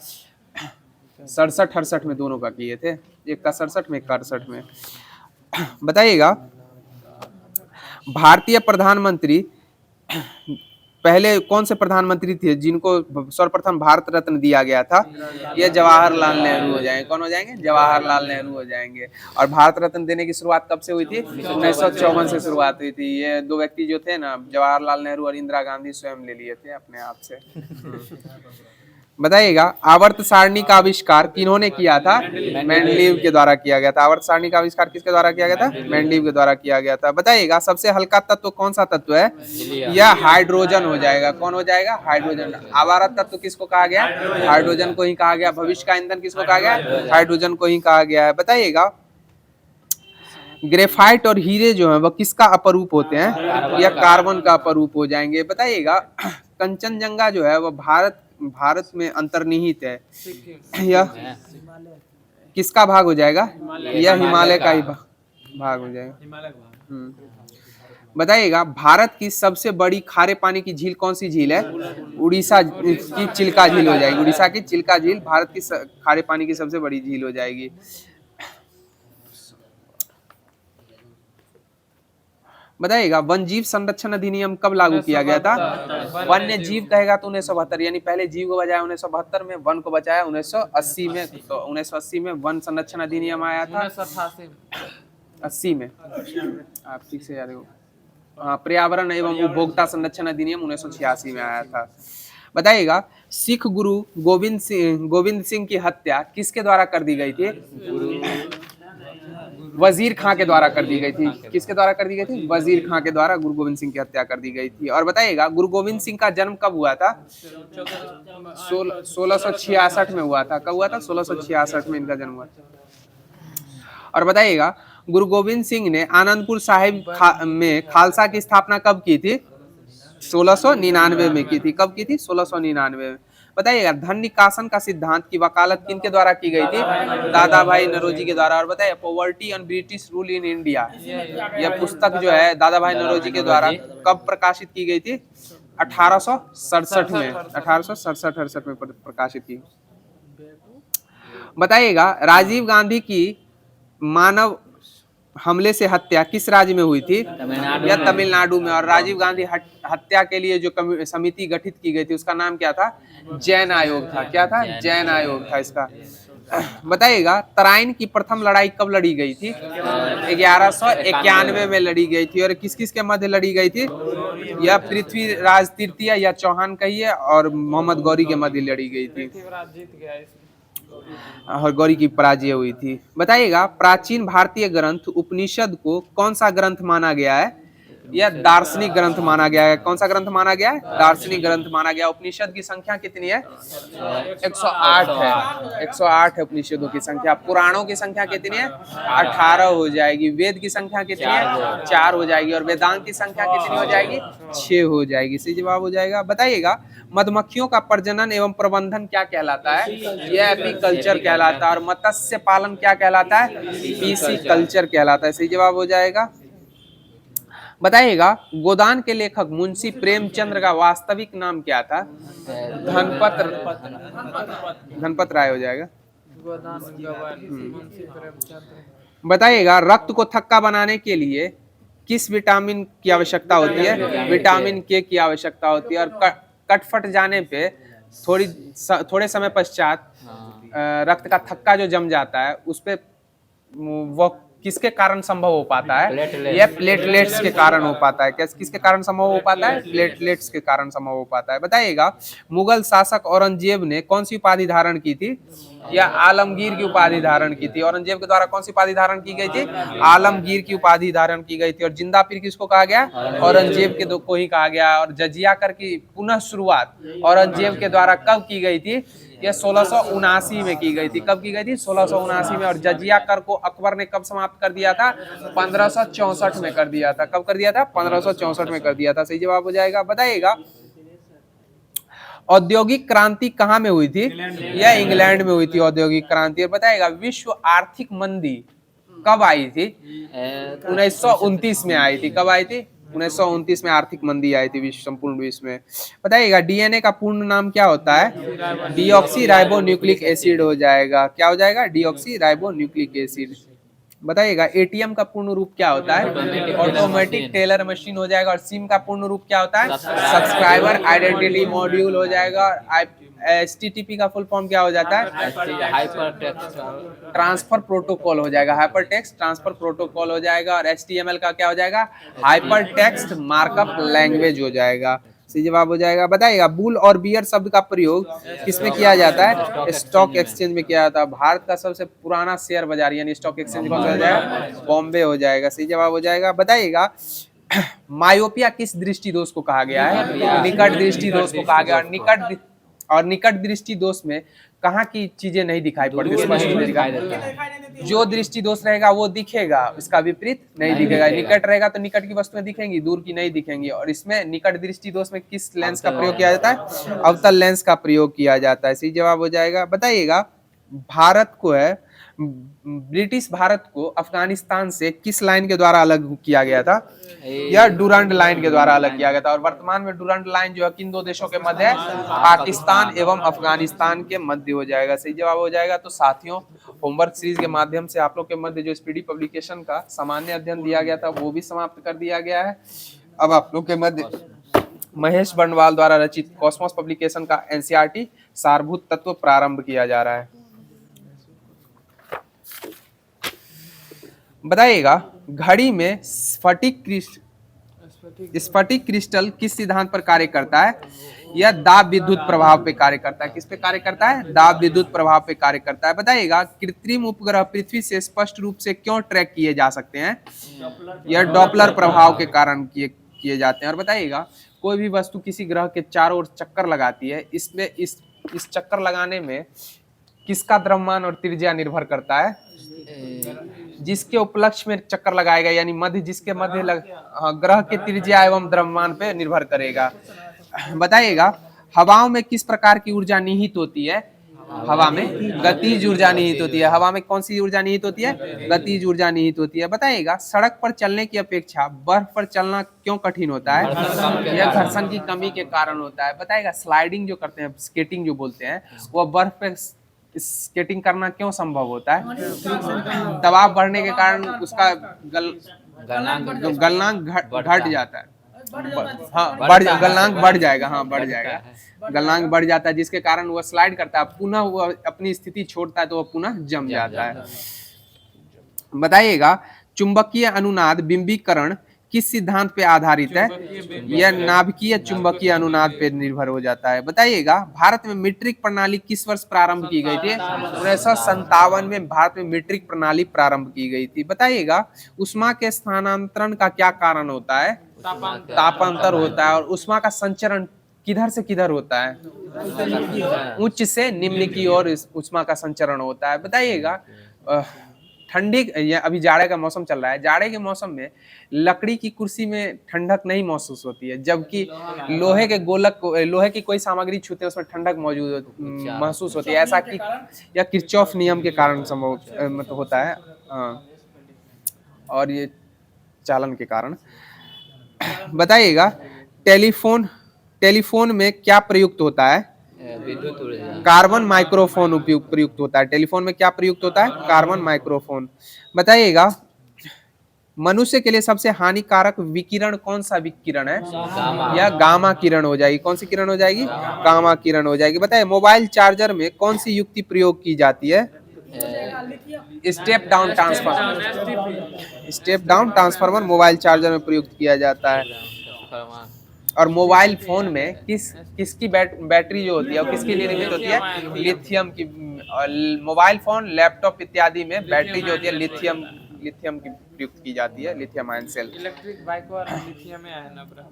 67-68 में दोनों का किए थे। एक का 67 में, एक का 68 में। बताइएगा भारतीय प्रधानमंत्री पहले कौन से प्रधानमंत्री थे जिनको सर्वप्रथम भारत रत्न दिया गया था? ये जवाहरलाल नेहरू हो जाएंगे। कौन हो जाएंगे? जवाहरलाल नेहरू हो जाएंगे। और भारत रत्न देने की शुरुआत कब से हुई थी? 1954 से शुरुआत हुई थी। ये दो व्यक्ति जो थे ना, जवाहरलाल नेहरू और इंदिरा गांधी, स्वयं ले लिए थे अपने आप से। बताइएगा आवर्त सारणी का आविष्कार किन्होंने किया था? मेंडलीव के द्वारा किया गया था। आवर्त सारणी का आविष्कार किसके द्वारा किया गया था? मेंडलीव के द्वारा किया गया था। बताइएगा सबसे हल्का तत्व कौन सा तत्व है? यह हाइड्रोजन हो जाएगा। कौन हो जाएगा? हाइड्रोजन। आवारा तत्व किसको कहा गया? हाइड्रोजन को ही कहा गया। भविष्य का ईंधन किसको कहा गया? हाइड्रोजन को ही कहा गया है। बताइएगा ग्रेफाइट और हीरे जो है वह किसका अपरूप होते हैं? यह कार्बन का अपरूप हो जाएंगे। बताइएगा कंचनजंगा जो है वह भारत में अंतर्निहित है। यह किसका भाग हो जाएगा? यह हिमालय का ही भाग हो जाएगा। बताइएगा भारत की सबसे बड़ी खारे पानी की झील कौन सी झील है? उड़ीसा की चिल्का झील हो जाएगी। उड़ीसा की चिल्का झील भारत की खारे पानी की सबसे बड़ी झील हो जाएगी। बताइएगा वन जीव संरक्षण अधिनियम कब लागू किया गया था? वन्य जीव कहेगा तो 1972, यानी पहले जीव को बचाया 1972 में, वन को बचाया 1980 में। तो 1980 में वन संरक्षण अधिनियम आया था। 80 में आप ठीक से याद हो। हाँ पर्यावरण एवं उपभोक्ता संरक्षण अधिनियम 1986 में आया था। बताइएगा सिख गुरु गोविंद सिंह की हत्या किसके द्वारा कर दी गई थी? वजीर खां के द्वारा कर दी गई थी। किसके द्वारा कर दी गई थी? वजीर खां के द्वारा गुरु गोविंद सिंह की हत्या कर दी गई थी। और बताइएगा गुरु गोविंद सिंह का जन्म कब हुआ था? 1666 में हुआ था। कब हुआ था? 1666 में इनका जन्म हुआ था। और बताइएगा गुरु गोविंद सिंह ने आनंदपुर साहिब में खालसा की स्थापना कब की थी? 1699 में की थी। कब की थी? 1699 में। बताइएगा धन निकासन का सिद्धांत की वकालत किनके द्वारा की गई थी? दादा भाई नौरोजी के द्वारा। और बताइए poverty and British rule in India, यह पुस्तक जो है दादा भाई नौरोजी के द्वारा कब प्रकाशित की गई थी? 1867 में, 1867-68 में प्रकाशित की। बताइएगा राजीव गांधी की मानव हमले से हत्या किस राज्य में हुई थी? या तमिलनाडु में। और राजीव गांधी हत्या के लिए जो समिति गठित की गई थी उसका नाम क्या था? जैन आयोग था। क्या था? जैन आयोग था इसका। बताइएगा तराइन की प्रथम लड़ाई कब लड़ी गई थी? 1191 में लड़ी गई थी। और किस किस के मध्य लड़ी गई थी? यह पृथ्वीराज तृतीय या चौहान कहिए और मोहम्मद गौरी के मध्य लड़ी गई थी और गौरी की पराजय हुई थी। बताइएगा प्राचीन भारतीय ग्रंथ उपनिषद को कौन सा ग्रंथ माना गया है? यह दार्शनिक ग्रंथ माना गया है। कौन सा ग्रंथ माना गया है? दार्शनिक ग्रंथ माना गया। उपनिषद की संख्या कितनी है? 108 है। 108 है उपनिषदों की संख्या। पुराणों की संख्या कितनी है? 18 हो जाएगी। वेद की संख्या कितनी है? 4 हो जाएगी। और वेदांत की संख्या कितनी हो जाएगी? 6 हो जाएगी। सही जवाब हो जाएगा। बताइएगा मधुमक्खियों का प्रजनन एवं प्रबंधन क्या कहलाता है? यह एपीकल्चर कहलाता है। और मत्स्य पालन क्या कहलाता है? पीसीकल्चर कहलाता है। सही जवाब हो जाएगा। बताइएगा गोदान के लेखक मुंशी प्रेमचंद्र का वास्तविक नाम क्या था? धनपत राय हो जाएगा। बताइएगा रक्त को थक्का बनाने के लिए किस विटामिन की आवश्यकता होती है? विटामिन के की आवश्यकता होती है। और कटफट जाने पे थोड़े समय पश्चात रक्त का थक्का जो जम जाता है उस पे वो किसके कारण संभव हो पाता है? यह प्लेटलेट्स के कारण हो पाता है। किसके कारण संभव हो पाता है? प्लेटलेट्स के कारण संभव हो पाता है। बताइएगा मुगल शासक औरंगजेब ने कौन सी उपाधि धारण की थी? या आलमगीर की उपाधि धारण की थी। औरंगजेब के द्वारा कौन सी उपाधि धारण की गई थी? आलमगीर की उपाधि धारण की गई थी। और जिंदा पीर किसको कहा गया? औरंगजेब के को ही कहा गया। और जजिया कर की पुनः शुरुआत औरंगजेब के द्वारा कब की गई थी? यह 1679 में की गई थी। कब की गई थी? 1679 में। और जजिया कर को अकबर ने कब समाप्त कर दिया था? 1564 में कर दिया था। कब कर दिया था? 1564 में कर दिया था। सही जवाब हो जाएगा। बताइएगा औद्योगिक क्रांति कहाँ में हुई थी? यह इंग्लैंड में हुई थी औद्योगिक क्रांति। और बताइएगा विश्व आर्थिक मंदी कब आई थी? 1929 में आई थी। कब आई थी? 1929 में आर्थिक मंदी आई थी संपूर्ण विश्व में। बताइएगा डीएनए का पूर्ण नाम क्या होता है? डीऑक्सी राइबो न्यूक्लिक एसिड हो जाएगा। क्या हो जाएगा? Deoxy ribo nucleic acid. बताइएगा एटीएम का पूर्ण रूप क्या होता है? ऑटोमेटिक टेलर मशीन हो जाएगा। और सिम का पूर्ण रूप क्या होता है? सब्सक्राइबर आइडेंटिटी मॉड्यूल हो जाएगा। और एचटीटीपी का फुल फॉर्म क्या हो जाता है? हाइपर टेक्स्ट ट्रांसफर प्रोटोकॉल हो जाएगा। हाइपर टेक्स्ट ट्रांसफर प्रोटोकॉल हो जाएगा। और एचटीएमएल का क्या हो जाएगा? हाइपर टेक्स्ट मार्कअप लैंग्वेज हो जाएगा। सही जवाब हो जाएगा। बताइएगा बुल और बियर शब्द का प्रयोग किसमें किया जाता है? स्टॉक एक्सचेंज में किया जाता है। भारत का सबसे पुराना शेयर बाजार यानी स्टॉक एक्सचेंज कौन सा हो जाएगा? बॉम्बे हो जाएगा। सही जवाब हो जाएगा। बताइएगा मायोपिया किस दृष्टि दोष को कहा गया है? निकट दृष्टि दोष को कहा गया। और निकट दृष्टि दोष में कहाँ की चीजें नहीं दिखाई पड़ती? स्पष्ट नहीं दिखाई देता। जो दृष्टि दोष रहेगा वो दिखेगा, इसका विपरीत नहीं दिखेगा। निकट रहेगा तो निकट की वस्तुएं दिखेंगी, दूर की नहीं दिखेंगी। और इसमें निकट दृष्टि दोष में किस लेंस का प्रयोग किया जाता है? अवतल लेंस का प्रयोग किया जाता है। सही जवाब हो जाएगा। बताइएगा भारत को है ब्रिटिश भारत को अफगानिस्तान से किस लाइन के द्वारा अलग किया गया था? यह डुरंड लाइन के द्वारा अलग किया गया था। और वर्तमान में डुरंड लाइन जो है किन दो देशों के मध्य है? पाकिस्तान एवं अफगानिस्तान के मध्य हो जाएगा। सही जवाब हो जाएगा। तो साथियों होमवर्क सीरीज के माध्यम से आप लोग के मध्य जो स्पीडी पब्लिकेशन का सामान्य अध्ययन दिया गया था वो भी समाप्त कर दिया गया है। अब आप लोग के मध्य महेश बंडवाल द्वारा रचित कॉस्मोस पब्लिकेशन का एनसीईआरटी सारभूत तत्व प्रारंभ किया जा रहा है। बताइएगा घड़ी में स्फटिक क्रिस्टल किस सिद्धांत पर कार्य करता है? यह दाब विद्युत प्रभाव पे कार्य करता है। किस पे कार्य करता है? दाब विद्युत प्रभाव पे कार्य करता है। बताइएगा कृत्रिम उपग्रह पृथ्वी से स्पष्ट रूप से क्यों ट्रैक किए जा सकते हैं? यह डॉपलर प्रभाव के कारण किए जाते हैं। और बताइएगा कोई भी वस्तु किसी ग्रह के चारों ओर चक्कर लगाती है, इसमें इस चक्कर लगाने में किसका द्रव्यमान और त्रिज्या निर्भर करता है? जिसके उपलक्ष्य में चक्कर लगाएगा यानी मध्य जिसके मध्य ग्रह के त्रिज्या एवं द्रव्यमान पे निर्भर करेगा। बताइएगा हवाओं में किस प्रकार की ऊर्जा निहित होती है? हवा में गतिज ऊर्जा निहित होती है। हवा में कौन सी ऊर्जा निहित होती है? गतिज ऊर्जा निहित होती है। बताइएगा सड़क पर चलने की अपेक्षा बर्फ पर चलना क्यों कठिन होता है? यह घर्षण की कमी के कारण होता है। बताइएगा स्लाइडिंग जो करते हैं, स्केटिंग जो बोलते हैं, वो बर्फ पे स्केटिंग करना क्यों संभव होता है? दबाव बढ़ने के कारण उसका गलनांक घट जाता है। हाँ गलनांक बढ़ जाएगा, हाँ बढ़ जाएगा, गलनांक बढ़ जाता है, जिसके कारण वह स्लाइड करता है, पुनः वह अपनी स्थिति छोड़ता है तो वह पुनः जम जाता है। बताइएगा चुंबकीय अनुनाद बिंबीकरण किस सिद्धांत पे आधारित है? यह नाभिकीय चुंबकीय अनुनाद पे निर्भर हो जाता है। बताइएगा भारत में मीट्रिक प्रणाली किस वर्ष प्रारंभ की गई थी? 1957 में भारत में मीट्रिक प्रणाली प्रारंभ की गई थी। बताइएगा उष्मा के स्थानांतरण का क्या कारण होता है? तापांतर होता है। और उष्मा का संचरण किधर से किधर होता है? उच्च से निम्न की ओर उष्मा का संचरण होता है। बताइएगा ठंडी, अभी जाड़े का मौसम चल रहा है, जाड़े के मौसम में लकड़ी की कुर्सी में ठंडक नहीं महसूस होती है, जबकि लोहे के गोलक को, लोहे की कोई सामग्री छूते हैं उसमें ठंडक महसूस होती है। ऐसा कि यह किरचॉफ नियम के कारण संभव मतलब होता है। हाँ, और ये चालन के कारण। बताइएगा टेलीफोन में क्या प्रयुक्त होता है? विद्युत ऊर्जा। कार्बन माइक्रोफोन उपयुक्त प्रयुक्त होता है। टेलीफोन में क्या प्रयुक्त होता है? Carbon microphone. बताइएगा मनुष्य के लिए सबसे हानिकारक विकिरण कौन सा विकिरण है? या गामा किरण हो जाएगी। कौन सी किरण हो जाएगी? गामा किरण हो जाएगी। बताइए मोबाइल चार्जर में कौन सी युक्ति प्रयोग की जाती है? Step down transformer. Step down transformer mobile charger में प्रयुक्त किया जाता है। और मोबाइल फोन में किसकी बैटरी जो होती है वो किसके लिए निर्मित होती है? लिथियम की। मोबाइल फोन, लैपटॉप इत्यादि में बैटरी जो होती है लिथियम की प्रयुक्त की जाती है, lithium ion cell. Electric bike और लिथियम है ना ब्रो।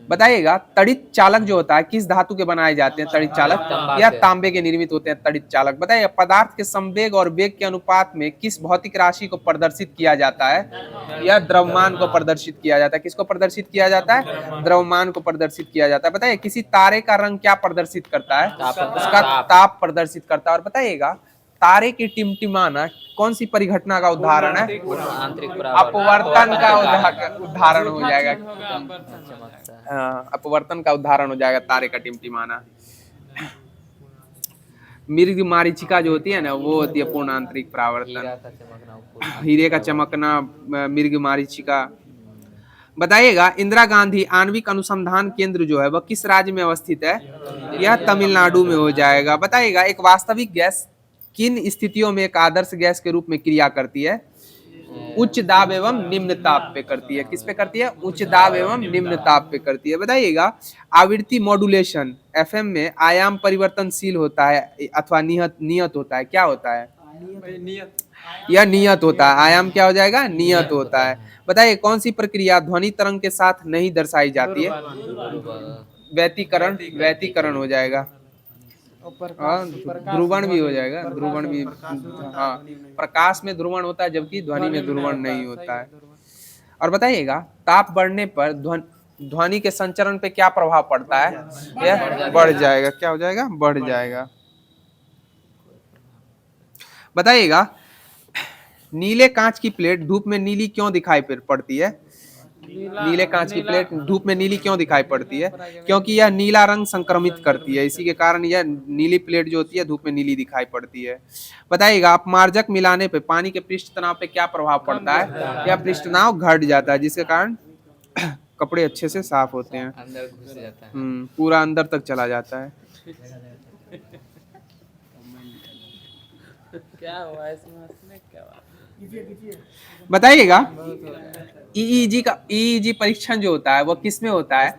बताइएगा तड़ित चालक जो होता है किस धातु के बनाए जाते हैं? तड़ित चालक या तांबे के निर्मित होते हैं तड़ित चालक। बताइए पदार्थ के संवेग और वेग के अनुपात में किस भौतिक राशि को प्रदर्शित किया जाता है? या द्रव्यमान को प्रदर्शित किया जाता है। किसको प्रदर्शित किया जाता है? द्रव्यमान को प्रदर्शित किया जाता है। बताइए किसी तारे का रंग क्या प्रदर्शित करता है? उसका ताप प्रदर्शित करता है। और बताइएगा तारे की टिमटिमाना कौन सी परिघटना का उदाहरण है? अपवर्तन का उदाहरण हो जाएगा। अपवर्तन का उदाहरण हो जाएगा तारे का टिमटिमाना। मृग मारीचिका जो होती है ना वो होती है पूर्ण आंतरिक परावर्तन। हीरे का चमकना मृग मारीचिका। बताइएगा इंदिरा गांधी आणविक अनुसंधान केंद्र जो है वह किस राज्य में अवस्थित है? यह तमिलनाडु में हो जाएगा। बताइएगा एक वास्तविक गैस किन स्थितियों में एक आदर्श गैस के रूप में क्रिया करती है? उच्च दाब एवं निम्न ताप पे करती है। किस पे करती है? उच्च दाब एवं निम्न ताप पे करती है। बताइएगा आवृत्ति मॉड्यूलेशन एफएम में आयाम परिवर्तनशील होता है अथवा नियत होता है। क्या होता है? यह नियत होता है। आयाम क्या हो जाएगा? नियत होता है। बताइए कौन सी प्रक्रिया ध्वनि तरंग के साथ नहीं दर्शाई जाती है? व्यतिकरण हो जाएगा। ध्रुवण भी हो जाएगा। ध्रुवण भी, हाँ प्रकाश में ध्रुवण होता है जबकि ध्वनि में ध्रुवण नहीं होता है। और बताइएगा ताप बढ़ने पर ध्वनि के संचरण पे क्या प्रभाव पड़ता है? यह बढ़ जाएगा। क्या हो जाएगा? बढ़ जाएगा। बताइएगा नीले कांच की प्लेट धूप में नीली क्यों दिखाई पड़ती है? नीले कांच की प्लेट धूप में नीली क्यों दिखाई पड़ती है? क्योंकि यह नीला रंग संक्रमित करती है, इसी के कारण यह नीली प्लेट जो होती है धूप में नीली दिखाई पड़ती है। बताइएगा अपमार्जक मिलाने पे पानी के पृष्ठ तनाव पे क्या प्रभाव पड़ता है? यह पृष्ठ तनाव घट जाता है, जिसके कारण कपड़े अच्छे से साफ होते हैं। अंदर घुस जाता है। पूरा अंदर तक चला जाता है। क्या हुआ इसमें? क्या हुआ? बताइएगा ईईजी परीक्षण जो होता है वो किस में होता है?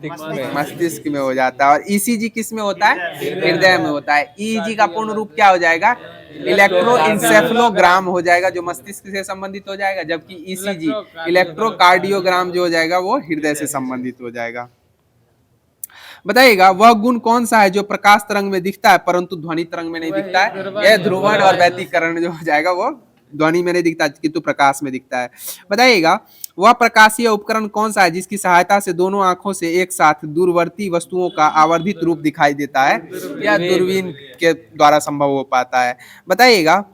मस्तिष्क में हो जाता है। और ईसीजी किस में होता है? हृदय में होता है। ईईजी का पूर्ण रूप क्या हो जाएगा? इलेक्ट्रोइंसेफेलोग्राम हो जाएगा जो मस्तिष्क से संबंधित हो जाएगा, जबकि ईसीजी इलेक्ट्रोकार्डियोग्राम जो हो जाएगा वो हृदय से संबंधित हो जाएगा। बताइएगा वह गुण कौन सा है जो प्रकाश तरंग में दिखता है परंतु ध्वनि तरंग में नहीं दिखता है? यह ध्रुवण और व्यतिकरण जो हो जाएगा वो ध्वनि में नहीं दिखता किंतु प्रकाश में दिखता है। बताइएगा वह प्रकाशीय उपकरण कौन सा है जिसकी सहायता से दोनों आंखों से एक साथ दूरवर्ती वस्तुओं का आवर्धित रूप दिखाई देता है या दूरबीन के द्वारा संभव हो पाता है। बताइएगा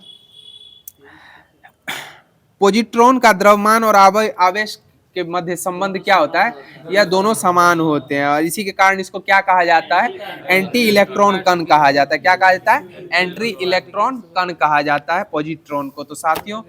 पॉजिट्रॉन का द्रव्यमान और आवेश के मध्य संबंध क्या होता है? यह दोनों समान होते हैं और इसी के कारण इसको क्या कहा जाता है? एंटी इलेक्ट्रॉन कण कहा जाता है। क्या कहा जाता है? एंटी इलेक्ट्रॉन कण कहा जाता है पॉजिट्रॉन को। तो साथियों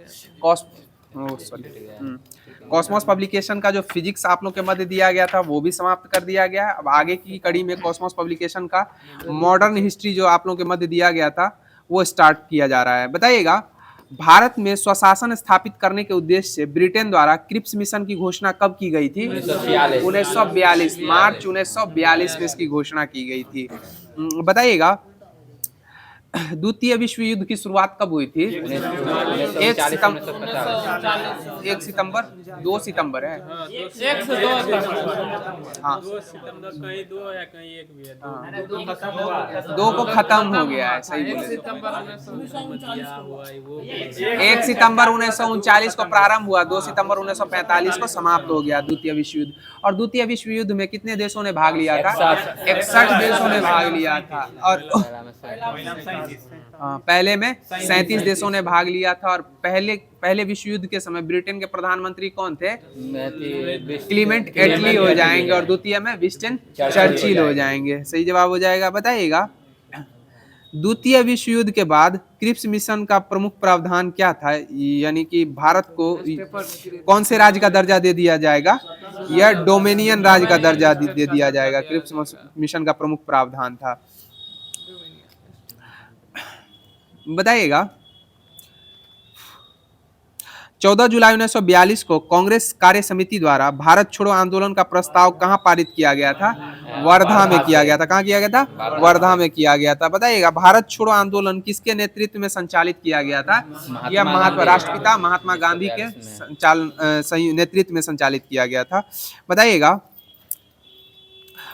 कॉस्मोस पब्लिकेशन का जो फिजिक्स आप लोग के मध्य दिया गया था वो भी समाप्त कर दिया गया है। अब आगे की कड़ी में कॉस्मोस पब्लिकेशन का मॉडर्न हिस्ट्री जो आप लोग के मध्य दिया गया था वो स्टार्ट किया जा रहा है। बताइएगा भारत में स्वशासन स्थापित करने के उद्देश्य से ब्रिटेन द्वारा क्रिप्स मिशन की घोषणा कब की गई थी? 1942 मार्च 1942 में इसकी घोषणा की गई थी। बताइएगा द्वितीय विश्व युद्ध की शुरुआत कब हुई थी? 1 सितंबर 2 सितंबर है। 1 से 2 हाँ 2 सितंबर कहीं 2 या कहीं 1 भी है। 2 को खत्म हो गया है, सही बोले। 1 सितंबर 1939 को प्रारंभ हुआ, 2 सितंबर 1945 को समाप्त हो गया द्वितीय विश्व युद्ध। और द्वितीय विश्व युद्ध में कितने देशों ने भाग लिया था? 61 देशों ने भाग लिया था। और पहले में 37 देशों ने भाग लिया था। और पहले विश्व युद्ध के समय ब्रिटेन के प्रधानमंत्री कौन थे? क्लीमेंट एटली हो जाएंगे और द्वितीय में विंस्टन चर्चिल हो जाएंगे। सही जवाब हो जाएगा। बताइएगा द्वितीय विश्व युद्ध के बाद क्रिप्स मिशन का प्रमुख प्रावधान क्या था? यानी कि भारत को कौन से राज्य का दर्जा दे दिया जाएगा? यह डोमिनियन राज्य का दर्जा दे दिया जाएगा। क्रिप्स मिशन का प्रमुख प्रावधान था। बताइएगा 14 जुलाई 1942 को कांग्रेस कार्य समिति द्वारा भारत छोड़ो आंदोलन का प्रस्ताव कहां पारित किया गया था? वर्धा में किया गया था। कहां किया गया था? वर्धा में किया गया था। बताइएगा भारत छोड़ो आंदोलन किसके नेतृत्व में संचालित किया गया था? यह राष्ट्रपिता महात्मा गांधी के नेतृत्व में संचालित किया गया था। बताइएगा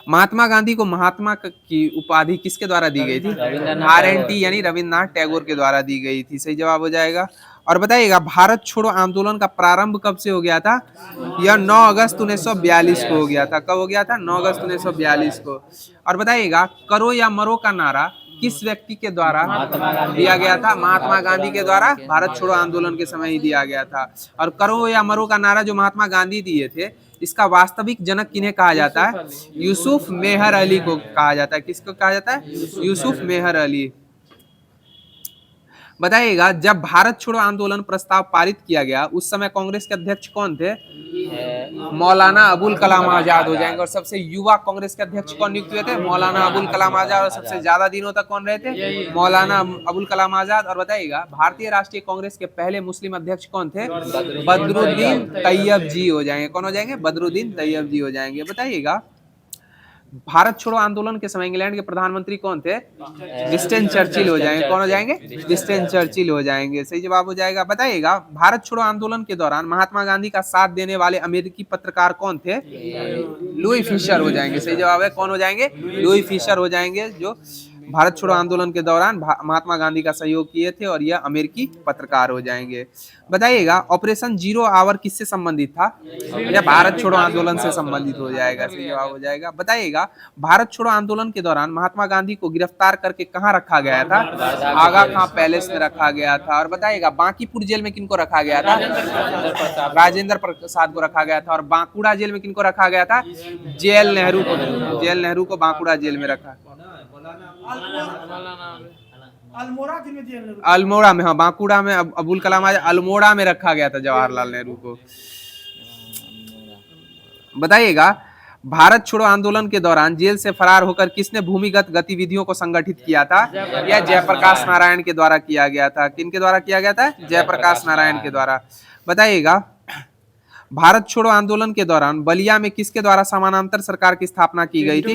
महात्मा गांधी को महात्मा की उपाधि किसके द्वारा दी गई थी? RNT यानी रविन्द्रनाथ टैगोर के द्वारा दी गई थी। सही जवाब हो जाएगा। और बताइएगा भारत छोड़ो आंदोलन का प्रारंभ कब से हो गया था? यह 9 अगस्त 1942 को हो गया था। कब हो गया था? 9 अगस्त 1942 को। और बताइएगा करो या मरो का नारा किस व्यक्ति के द्वारा दिया गया था? महात्मा गांधी के द्वारा भारत छोड़ो आंदोलन के समय ही दिया गया था। और करो या मरो का नारा जो महात्मा गांधी दिए थे इसका वास्तविक जनक किन्हें कहा जाता है? यूसुफ मेहर अली को कहा जाता है। किसको कहा जाता है? यूसुफ मेहर अली। बताइएगा जब भारत छोड़ो आंदोलन प्रस्ताव पारित किया गया उस समय कांग्रेस के अध्यक्ष कौन थे? मौलाना अबुल कलाम आजाद हो जाएंगे। और सबसे युवा कांग्रेस के अध्यक्ष कौन नियुक्त हुए थे? मौलाना अबुल कलाम आजाद। और सबसे ज्यादा दिनों तक कौन रहे थे? मौलाना अबुल कलाम आजाद। और बताइएगा भारतीय राष्ट्रीय कांग्रेस के पहले मुस्लिम अध्यक्ष कौन थे? बदरुद्दीन तैयब जी हो जाएंगे। कौन हो जाएंगे? बदरुद्दीन तैयब जी हो जाएंगे। बताइएगा भारत छोड़ो आंदोलन के समय इंग्लैंड के प्रधानमंत्री कौन थे? विंस्टन चर्चिल हो जाएंगे। कौन हो जाएंगे? विंस्टन चर्चिल हो जाएंगे। सही जवाब हो जाएगा। बताइएगा भारत छोड़ो आंदोलन के दौरान महात्मा गांधी का साथ देने वाले अमेरिकी पत्रकार कौन थे? लुई फिशर हो जाएंगे। सही जवाब है। कौन हो जाएंगे? लुई फिशर हो जाएंगे जो भारत छोड़ो आंदोलन के दौरान महात्मा गांधी का सहयोग किए थे और यह अमेरिकी पत्रकार हो जाएंगे। बताइएगा ऑपरेशन जीरो आवर किससे संबंधित था? यह भारत छोड़ो आंदोलन से संबंधित हो जाएगा। सही जवाब हो जाएगा। बताइएगा भारत छोड़ो आंदोलन के दौरान महात्मा गांधी को गिरफ्तार करके कहां रखा गया था? आगा खां पैलेस में रखा गया था। और बताइएगा बांकीपुर जेल में किनको रखा गया था? राजेंद्र प्रसाद को रखा गया था। और बांकुड़ा जेल में किनको रखा गया था? जेल नेहरू को। जेल नेहरू को बांकुड़ा जेल में रखा। अल्मोड़ा में, हाँ बांकुड़ा में अबुल कलाम आजाद, अल्मोड़ा में रखा गया था जवाहरलाल नेहरू को। बताइएगा भारत छोड़ो आंदोलन के दौरान जेल से फरार होकर किसने भूमिगत गतिविधियों को संगठित किया था? यह जयप्रकाश नारायण के द्वारा किया गया था। किनके द्वारा किया गया था? जयप्रकाश नारायण के द्वारा। बताइएगा भारत छोड़ो आंदोलन के दौरान बलिया में किसके द्वारा समानांतर सरकार की स्थापना की गई थी?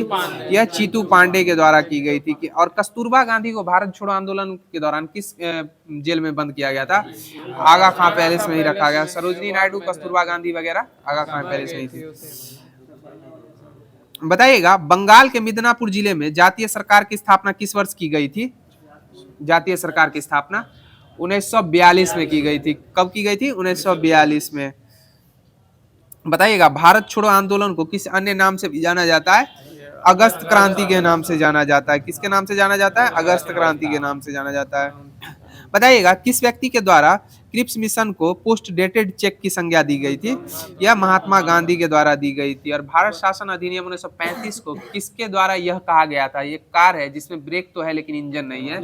यह चीतू पांडे के द्वारा की गई थी। और कस्तूरबा गांधी को भारत छोड़ो आंदोलन के दौरान किस जेल में बंद किया गया था? आगा खां पैलेस में ही रखा गया। सरोजनी नायडू, कस्तूरबा गांधी वगैरह आगा खां पैलेस में ही थी। बताइएगा बंगाल के मिदनापुर जिले में जातीय सरकार की स्थापना किस वर्ष की गई थी? जातीय सरकार की स्थापना 1942 में की गई थी। कब की गई थी? 1942 में। बताइएगा भारत छोड़ो आंदोलन को किस अन्य नाम से भी जाना जाता है? अगस्त क्रांति के नाम से जाना जाता है। किसके नाम से जाना जाता है? अगस्त क्रांति के नाम से जाना जाता है। बताइएगा किस व्यक्ति के द्वारा क्रिप्स मिशन को पोस्ट डेटेड चेक की संज्ञा दी गई थी? यह महात्मा गांधी के द्वारा दी गई थी। और भारत शासन अधिनियम 1935 को किसके द्वारा यह कहा गया था? ये कार है जिसमें ब्रेक तो है लेकिन इंजन नहीं है।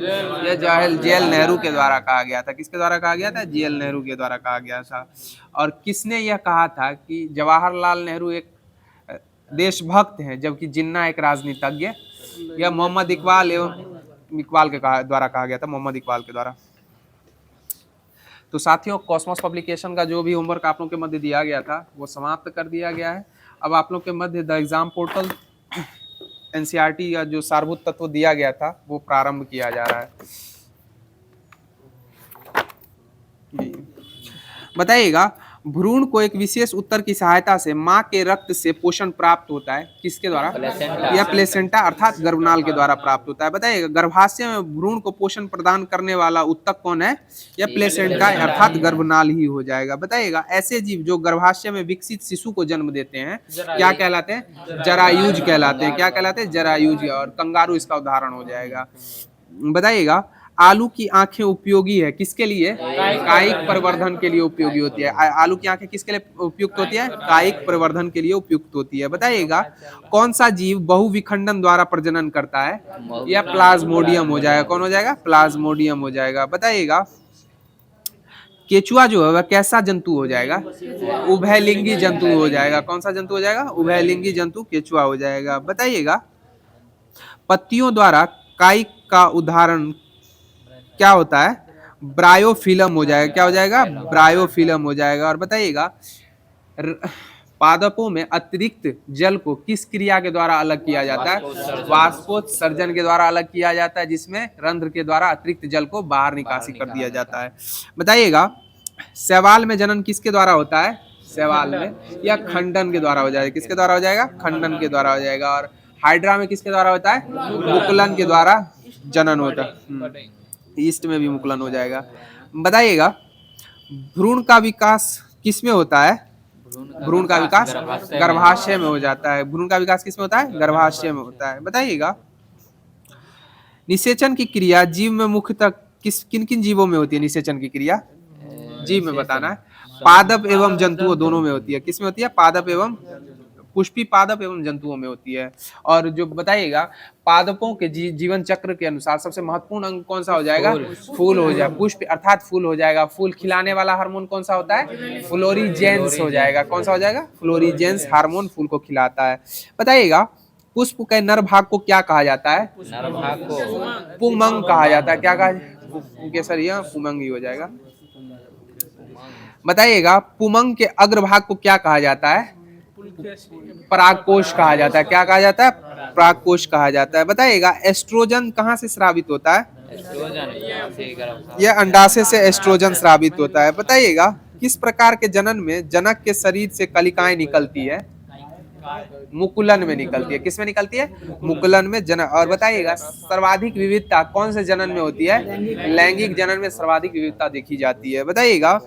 यह जवाहरलाल नेहरू के द्वारा कहा गया था। किसके द्वारा कहा गया था? जवाहरलाल नेहरू के द्वारा कहा गया था। और किसने यह कहा था कि जवाहरलाल नेहरू एक देशभक्त हैं जबकि जिन्ना एक राजनीतिज्ञ? यह मोहम्मद इकबाल के द्वारा कहा गया था, मोहम्मद इकबाल के द्वारा। तो साथियों कॉस्मोस पब्लिकेशन का जो भी होमवर्क आप लोगों के मध्य दिया गया था वो समाप्त कर दिया गया है। अब आप लोग के मध्य द एग्जाम पोर्टल एनसीईआरटी या जो सारभूत तत्व दिया गया था वो प्रारंभ किया जा रहा है। बताइएगा भ्रूण को एक विशेष उत्तर की सहायता से मां के रक्त से पोषण प्राप्त होता है। किसके द्वारा? या प्लेसेंटा अर्थात गर्भनाल के द्वारा प्राप्त होता है। बताइएगा गर्भाशय में भ्रूण को पोषण प्रदान करने वाला उत्तक कौन है? या प्लेसेंटा अर्थात गर्भनाल ही हो जाएगा। बताइएगा ऐसे जीव जो गर्भाशय में विकसित शिशु को जन्म देते हैं क्या कहलाते हैं? जरायुज कहलाते हैं। क्या कहलाते हैं? जरायुज। और कंगारू इसका उदाहरण हो जाएगा। बताइएगा आलू की आंखें उपयोगी है किसके लिए? कायिक प्रवर्धन के लिए उपयोगी होती है। आलू की आंखें किसके लिए उपयुक्त होती है? कायिक प्रवर्धन के लिए उपयुक्त होती है। बताइएगा कौन सा जीव बहुविखंडन द्वारा प्रजनन करता है? या प्लाज्मोडियम हो जाएगा। कौन हो जाएगा? प्लाज्मोडियम हो जाएगा। बताइएगा केचुआ जो है वह कैसा जंतु हो जाएगा? उभयलिंगी जंतु हो जाएगा। कौन सा जंतु हो जाएगा? उभयलिंगी जंतु केचुआ हो जाएगा। बताइएगा पत्तियों द्वारा कायिक का उदाहरण क्या होता है? ब्रायोफिलम हो जाएगा। क्या हो जाएगा? ब्रायोफिलम हो जाएगा। और बताइएगा पादपों में अतिरिक्त जल को किस क्रिया के द्वारा अलग किया जाता है? वाष्पोत्सर्जन के द्वारा अलग किया जाता है जिसमें रंध्र के द्वारा अतिरिक्त जल को बाहर निकासी कर दिया जाता है। बताइएगा शैवाल में जनन किसके द्वारा होता है? शैवाल में या खंडन के द्वारा हो जाएगा। किसके द्वारा हो जाएगा? खंडन के द्वारा हो जाएगा। और हाइड्रा में किसके द्वारा होता है? मुकुलन के द्वारा जनन होता है। ईस्ट में भी मुकुलन हो जाएगा। बताइएगा भ्रूण का विकास किस में होता है? भ्रूण का विकास गर्भाशय में हो जाता है। भ्रूण का विकास किस में होता है? गर्भाशय में होता है। बताइएगा निषेचन की क्रिया जीव में मुख्यतः किन किन जीवों में होती है? निषेचन की क्रिया जीव में बताना है। पादप एवं जंतुओं दोनों में होती है। किस में होती है? पादप एवं पुष्पी पादप एवं जंतुओं में होती है। और जो बताइएगा पादपों के जीवन चक्र के अनुसार सबसे महत्वपूर्ण अंग कौन सा हो जाएगा? फूल हो जाएगा। पुष्प अर्थात फूल हो जाएगा। फूल खिलाने वाला हार्मोन कौन सा होता है? फ्लोरीजेंस हो जाएगा। कौन सा हो जाएगा? फ्लोरीजेंस हार्मोन फूल को खिलाता है। बताइएगा पुष्प के नर भाग को क्या कहा जाता है? नर भाग को पुंमंग कहा जाता है। क्या कहा? केसरिया पुंमंग ही हो जाएगा। बताइएगा पुंमंग के अग्रभाग को क्या कहा जाता है? परागकोश कहा जाता है। क्या कहा जाता है? परागकोश कहा जाता है। बताइएगा एस्ट्रोजन कहाँ से स्रावित होता है? यह अंडाशय से एस्ट्रोजन स्रावित होता है। बताइएगा किस प्रकार के जनन में जनक के शरीर से कलिकाएं निकलती है? मुकुलन में निकलती है। किस में निकलती है? मुकुलन में जनन। और बताइएगा सर्वाधिक विविधता कौन से जनन में होती है? लैंगिक जनन में सर्वाधिक विविधता देखी जाती है। बताइएगा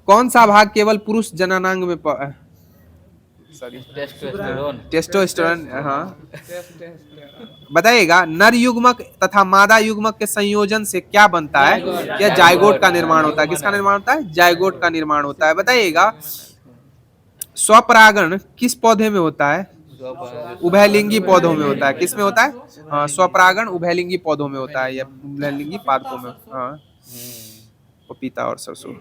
कौन सा भाग केवल पुरुष जननांग में टेस्टोस्टेरोन। हाँ बताइएगा नर युग्मक तथा मादा युग्मक के संयोजन से क्या बनता है? यह जायगोट का निर्माण होता है। किसका निर्माण होता है? जायगोट का निर्माण होता है। बताइएगा स्वपरागण किस पौधे में होता है? उभयलिंगी पौधों में होता है। किस में होता है? हाँ स्वपरागण उभयलिंगी पौधों में होता है या उभयलिंगी पादपों में। हाँ पपीता और सरसों।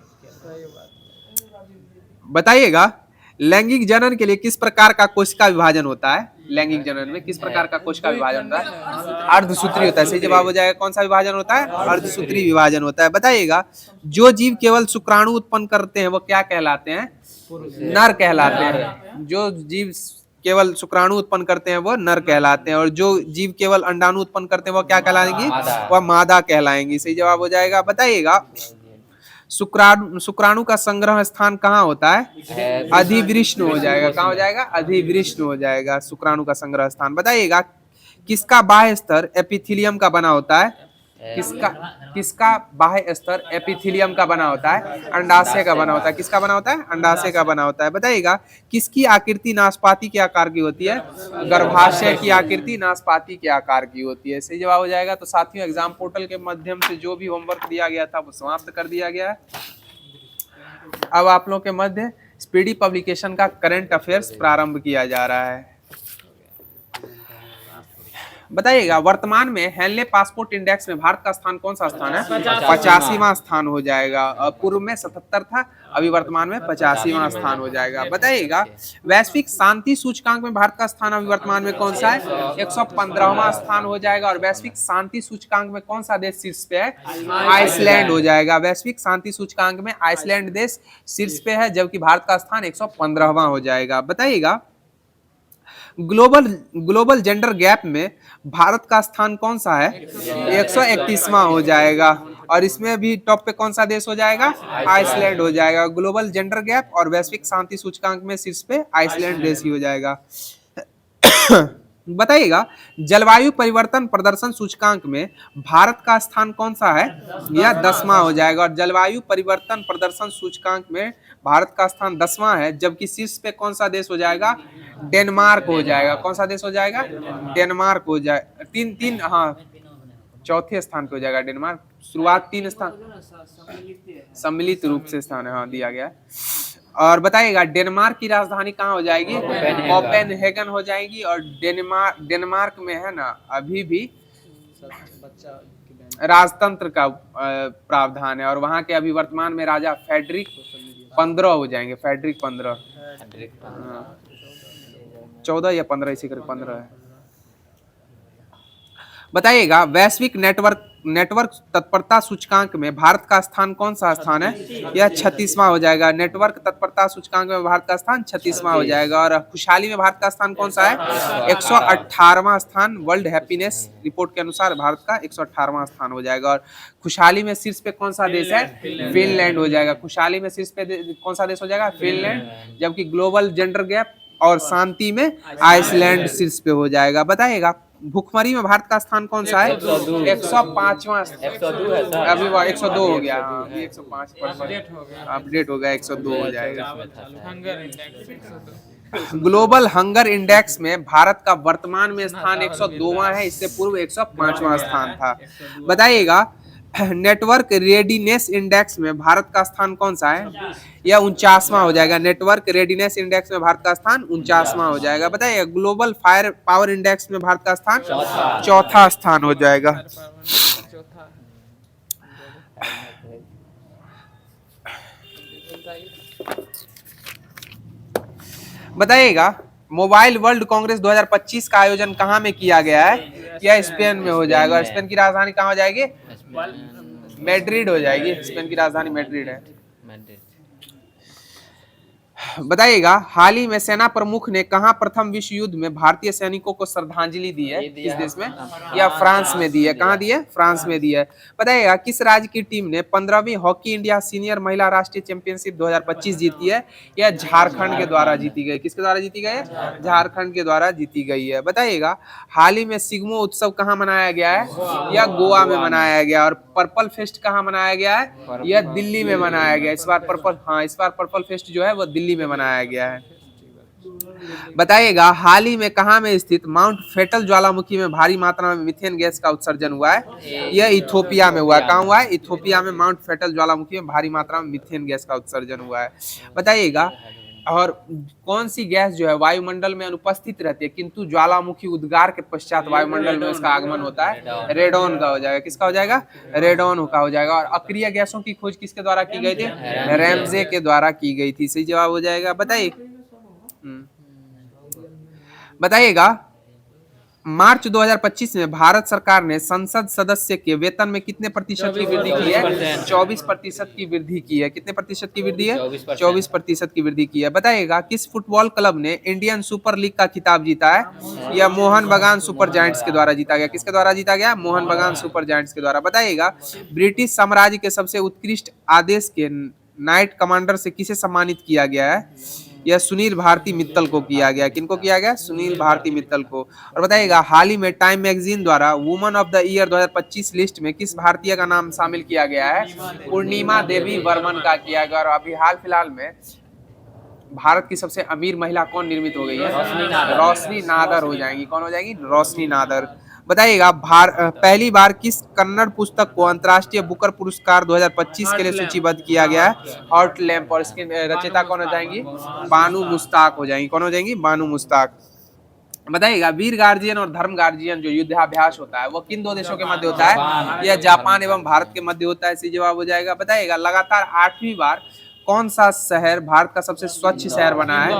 बताइएगा लैंगिक जनन के लिए किस प्रकार का कोशिका विभाजन होता है? लैंगिक जनन में किस प्रकार का कोशिका विभाजन होता है? अर्धसूत्री होता है। सही जवाब हो जाएगा। कौन सा विभाजन होता है? अर्धसूत्री विभाजन होता है। बताइएगा जो जीव केवल शुक्राणु उत्पन्न करते हैं वो क्या कहलाते हैं? नर कहलाते हैं। जो जीव केवल शुक्राणु उत्पन्न करते हैं वो नर कहलाते हैं। और जो जीव केवल अंडाणु उत्पन्न करते हैं वो क्या कहलाएंगी? वह मादा कहलाएंगी। सही जवाब हो जाएगा। बताइएगा शुक्राणु का संग्रह स्थान कहाँ होता है? अधिवृष्ण हो जाएगा। कहाँ हो जाएगा? अधिवृष्ण हो जाएगा शुक्राणु का संग्रह स्थान। बताइएगा किसका बाह्य स्तर एपिथेलियम का बना होता है? किसका किसका बाह्य स्तर एपिथेलियम का बना होता है? अंडाशय का बना होता है। किसका बना होता है? अंडाशय का बना होता है। बताइएगा किसकी आकृति नाशपाती के आकार की होती है? गर्भाशय की आकृति नाशपाती के आकार की होती है। सही जवाब हो जाएगा। तो साथियों एग्जाम पोर्टल के माध्यम से जो भी होमवर्क दिया गया था वो समाप्त कर दिया गया है। अब आप लोगों के मध्य स्पीडी पब्लिकेशन का करंट अफेयर्स प्रारंभ किया जा रहा है। बताइएगा वर्तमान में हेनले पासपोर्ट इंडेक्स में भारत का स्थान कौन सा स्थान है? 85वां स्थान हो जाएगा। पूर्व में 77 था, अभी वर्तमान में 85वां स्थान हो जाएगा। बताइएगा वैश्विक शांति सूचकांक में भारत का स्थान अभी वर्तमान में कौन सा है? 115वां स्थान हो जाएगा। और वैश्विक शांति सूचकांक में कौन सा देश शीर्ष पे है? आइसलैंड हो जाएगा। वैश्विक शांति सूचकांक में आइसलैंड देश शीर्ष पे है, जबकि भारत का स्थान 115वां हो जाएगा। बताइएगा ग्लोबल जेंडर गैप में भारत का स्थान कौन सा है? 131वां हो जाएगा। और इसमें भी टॉप पे कौन सा देश हो जाएगा? आइसलैंड हो जाएगा। ग्लोबल जेंडर गैप और वैश्विक शांति सूचकांक में शीर्ष पे आइसलैंड देश ही हो जाएगा। बताइएगा जलवायु परिवर्तन प्रदर्शन सूचकांक में भारत का स्थान कौन सा है? यह 10वां हो जाएगा। और जलवायु परिवर्तन प्रदर्शन सूचकांक में भारत का स्थान 10वां है, जबकि शीर्ष पे कौन सा देश हो जाएगा? डेनमार्क हो जाएगा। कौन सा देश हो जाएगा? डेनमार्क हो जाए। तीन हाँ चौथे स्थान पे हो जाएगा डेनमार्क। शुरुआत 3 स्थान सम्मिलित रूप से स्थान है, हाँ दिया गया। और बताइएगा डेनमार्क की राजधानी कहाँ हो जाएगी? कोपेनहेगन हो जाएगी। और डेनमार्क में है ना अभी भी राजतंत्र का प्रावधान है। और वहां के अभी वर्तमान में राजा फेडरिक 15 हो जाएंगे। फेडरिक 15 14 या 15 इसी करके 15 है। बताइएगा वैश्विक नेटवर्क तत्परता सूचकांक में भारत का स्थान कौन सा स्थान है? यह 36वां हो जाएगा। नेटवर्क तत्परता सूचकांक में भारत का स्थान 36वां हो जाएगा। और खुशहाली में भारत का स्थान कौन सा है? 118वां स्थान। वर्ल्ड हैप्पीनेस रिपोर्ट के अनुसार भारत का 118वां स्थान हो जाएगा। और खुशहाली में शीर्ष पे कौन सा देश है? फिनलैंड हो जाएगा। खुशहाली में शीर्ष पे कौन सा देश हो जाएगा? फिनलैंड। जबकि ग्लोबल जेंडर गैप और शांति में आइसलैंड शीर्ष पे हो जाएगा। बताइएगा भुखमरी में भारत का स्थान कौन सा है? 105वां। 102 है सर। अभी 102 हो गया। अभी 105 अपडेट हो गया, 102 हो जाएगा। Hunger index global hunger index में भारत का वर्तमान में स्थान 102वां है। इससे पूर्व 105वां स्थान था। बताइएगा नेटवर्क रेडीनेस इंडेक्स में भारत का स्थान कौन सा है? यह 49वां हो जाएगा। नेटवर्क रेडीनेस इंडेक्स में भारत का स्थान 49वां हो जाएगा। बताइए ग्लोबल फायर पावर इंडेक्स में भारत का स्थान चौथा स्थान हो जाएगा। बताइएगा मोबाइल वर्ल्ड कांग्रेस 2025 का आयोजन कहाँ में किया गया है? यह स्पेन में हो जाएगा। स्पेन की राजधानी कहाँ हो जाएगी? मैड्रिड हो जाएगी। स्पेन की राजधानी मैड्रिड है। बताइएगा हाल ही में सेना प्रमुख ने कहां प्रथम विश्व युद्ध में भारतीय सैनिकों को श्रद्धांजलि दी है? किस देश में? या फ्रांस में दी है। कहां दी है? फ्रांस में दी है। बताइएगा किस राज्य की टीम ने 15वीं हॉकी इंडिया सीनियर महिला राष्ट्रीय चैंपियनशिप 2025 जीती है? यह झारखंड के द्वारा जीती गई। किसके द्वारा जीती गई? झारखंड के द्वारा जीती गई है। बताइएगा हाल ही में सिग्मो उत्सव कहाँ मनाया गया है? यह गोवा में मनाया गया। और पर्पल फेस्ट कहाँ मनाया गया है? यह दिल्ली में मनाया गया। इस बार पर्पल फेस्ट जो है वो दिल्ली में मनाया गया है। बताइएगा हाल ही में कहां में स्थित माउंट फेटल ज्वालामुखी में भारी मात्रा में मीथेन गैस का उत्सर्जन हुआ है? यह इथोपिया में हुआ है। कहां हुआ है? इथोपिया में माउंट फेटल ज्वालामुखी में भारी मात्रा में मीथेन गैस का उत्सर्जन हुआ है। बताइएगा और कौन सी गैस जो है वायुमंडल में अनुपस्थित रहती है किंतु ज्वालामुखी उद्गार के पश्चात वायुमंडल में उसका आगमन होता है? रेडॉन का हो जाएगा। किसका हो जाएगा? रेडॉन का हो जाएगा। और अक्रिय गैसों की खोज किसके द्वारा की गई थी? रैमजे के द्वारा की गई थी। सही जवाब हो जाएगा। बताइएगा मार्च 2025 में भारत सरकार ने संसद सदस्य के वेतन में कितने प्रतिशत की वृद्धि की है? 24% की वृद्धि की है। कितने प्रतिशत की वृद्धि है? 24% की वृद्धि की है। बताइएगा किस फुटबॉल क्लब ने इंडियन सुपर लीग का खिताब जीता है? यह मोहन बगान सुपर जायंट्स के द्वारा जीता गया। किसके द्वारा जीता गया? मोहन बगान सुपर जायंट्स के द्वारा। बताइएगा ब्रिटिश साम्राज्य के सबसे उत्कृष्ट आदेश के नाइट कमांडर से किसे सम्मानित किया गया है? यह सुनील भारती मित्तल को किया गया। किनको किया गया? सुनील भारती मित्तल को। और बताइएगा हाल ही में टाइम मैगजीन द्वारा woman of the year 2025 list में किस भारतीय का नाम शामिल किया गया है? पूर्णिमा देवी वर्मन का किया गया। और अभी हाल फिलहाल में भारत की सबसे अमीर महिला कौन निर्मित हो गई है? रोशनी नादर हो जाएंगी। कौन हो जाएंगी? रोशनी नादर। बताइएगा पहली बार किस कन्नड़ पुस्तक को अंतर्राष्ट्रीय बुकर पुरस्कार 2025 के लिए सूचीबद्ध किया गया है? Hot lamp. और इसकी रचयिता कौन हो जाएंगी? बानू मुश्ताक हो जाएंगी। कौन हो जाएंगी? बानू मुश्ताक। बताइएगा वीर गार्जियन और धर्म गार्जियन जो युद्धाभ्यास होता है वो किन दो देशों के मध्य होता है? यह जापान एवं भारत के मध्य होता है। सही जवाब हो जाएगा। बताइएगा लगातार 8वीं बार कौन सा शहर भारत का सबसे स्वच्छ शहर बना है?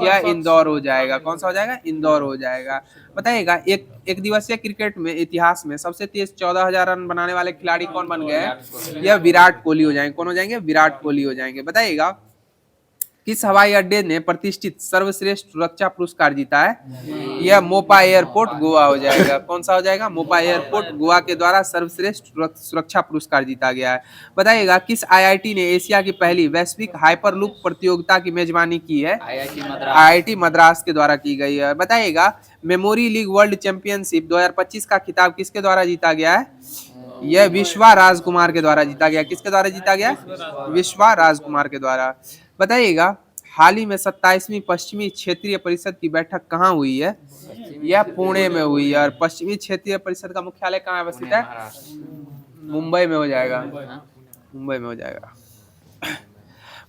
यह इंदौर हो जाएगा। कौन सा हो जाएगा? इंदौर हो जाएगा। बताइएगा एक दिवसीय क्रिकेट में इतिहास में सबसे तेज 14,000 रन बनाने वाले खिलाड़ी कौन बन गए हैं? यह विराट कोहली हो जाएंगे। कौन हो जाएंगे? विराट कोहली हो जाएंगे। बताइएगा किस हवाई अड्डे ने प्रतिष्ठित सर्वश्रेष्ठ सुरक्षा पुरस्कार जीता है? यह मोपा एयरपोर्ट गोवा हो जाएगा। कौन सा हो जाएगा? मोपा एयरपोर्ट गोवा के द्वारा सर्वश्रेष्ठ सुरक्षा पुरस्कार जीता गया है। बताइएगा किस आईआईटी ने एशिया की पहली वैश्विक हाइपरलूप प्रतियोगिता की मेजबानी की है? आईआईटी मद्रास के द्वारा की गई है। बताइएगा मेमोरी लीग वर्ल्ड चैंपियनशिप 2025 का खिताब किसके द्वारा जीता गया है? यह विश्वा राजकुमार के द्वारा जीता गया। किसके द्वारा जीता गया? विश्वा राजकुमार के द्वारा। बताइएगा हाल ही में 27वीं पश्चिमी क्षेत्रीय परिषद की बैठक कहाँ हुई है? यह पुणे में हुई है। और पश्चिमी क्षेत्रीय परिषद का मुख्यालय कहाँ अवस्थित है? मुंबई में हो जाएगा। मुंबई में हो जाएगा।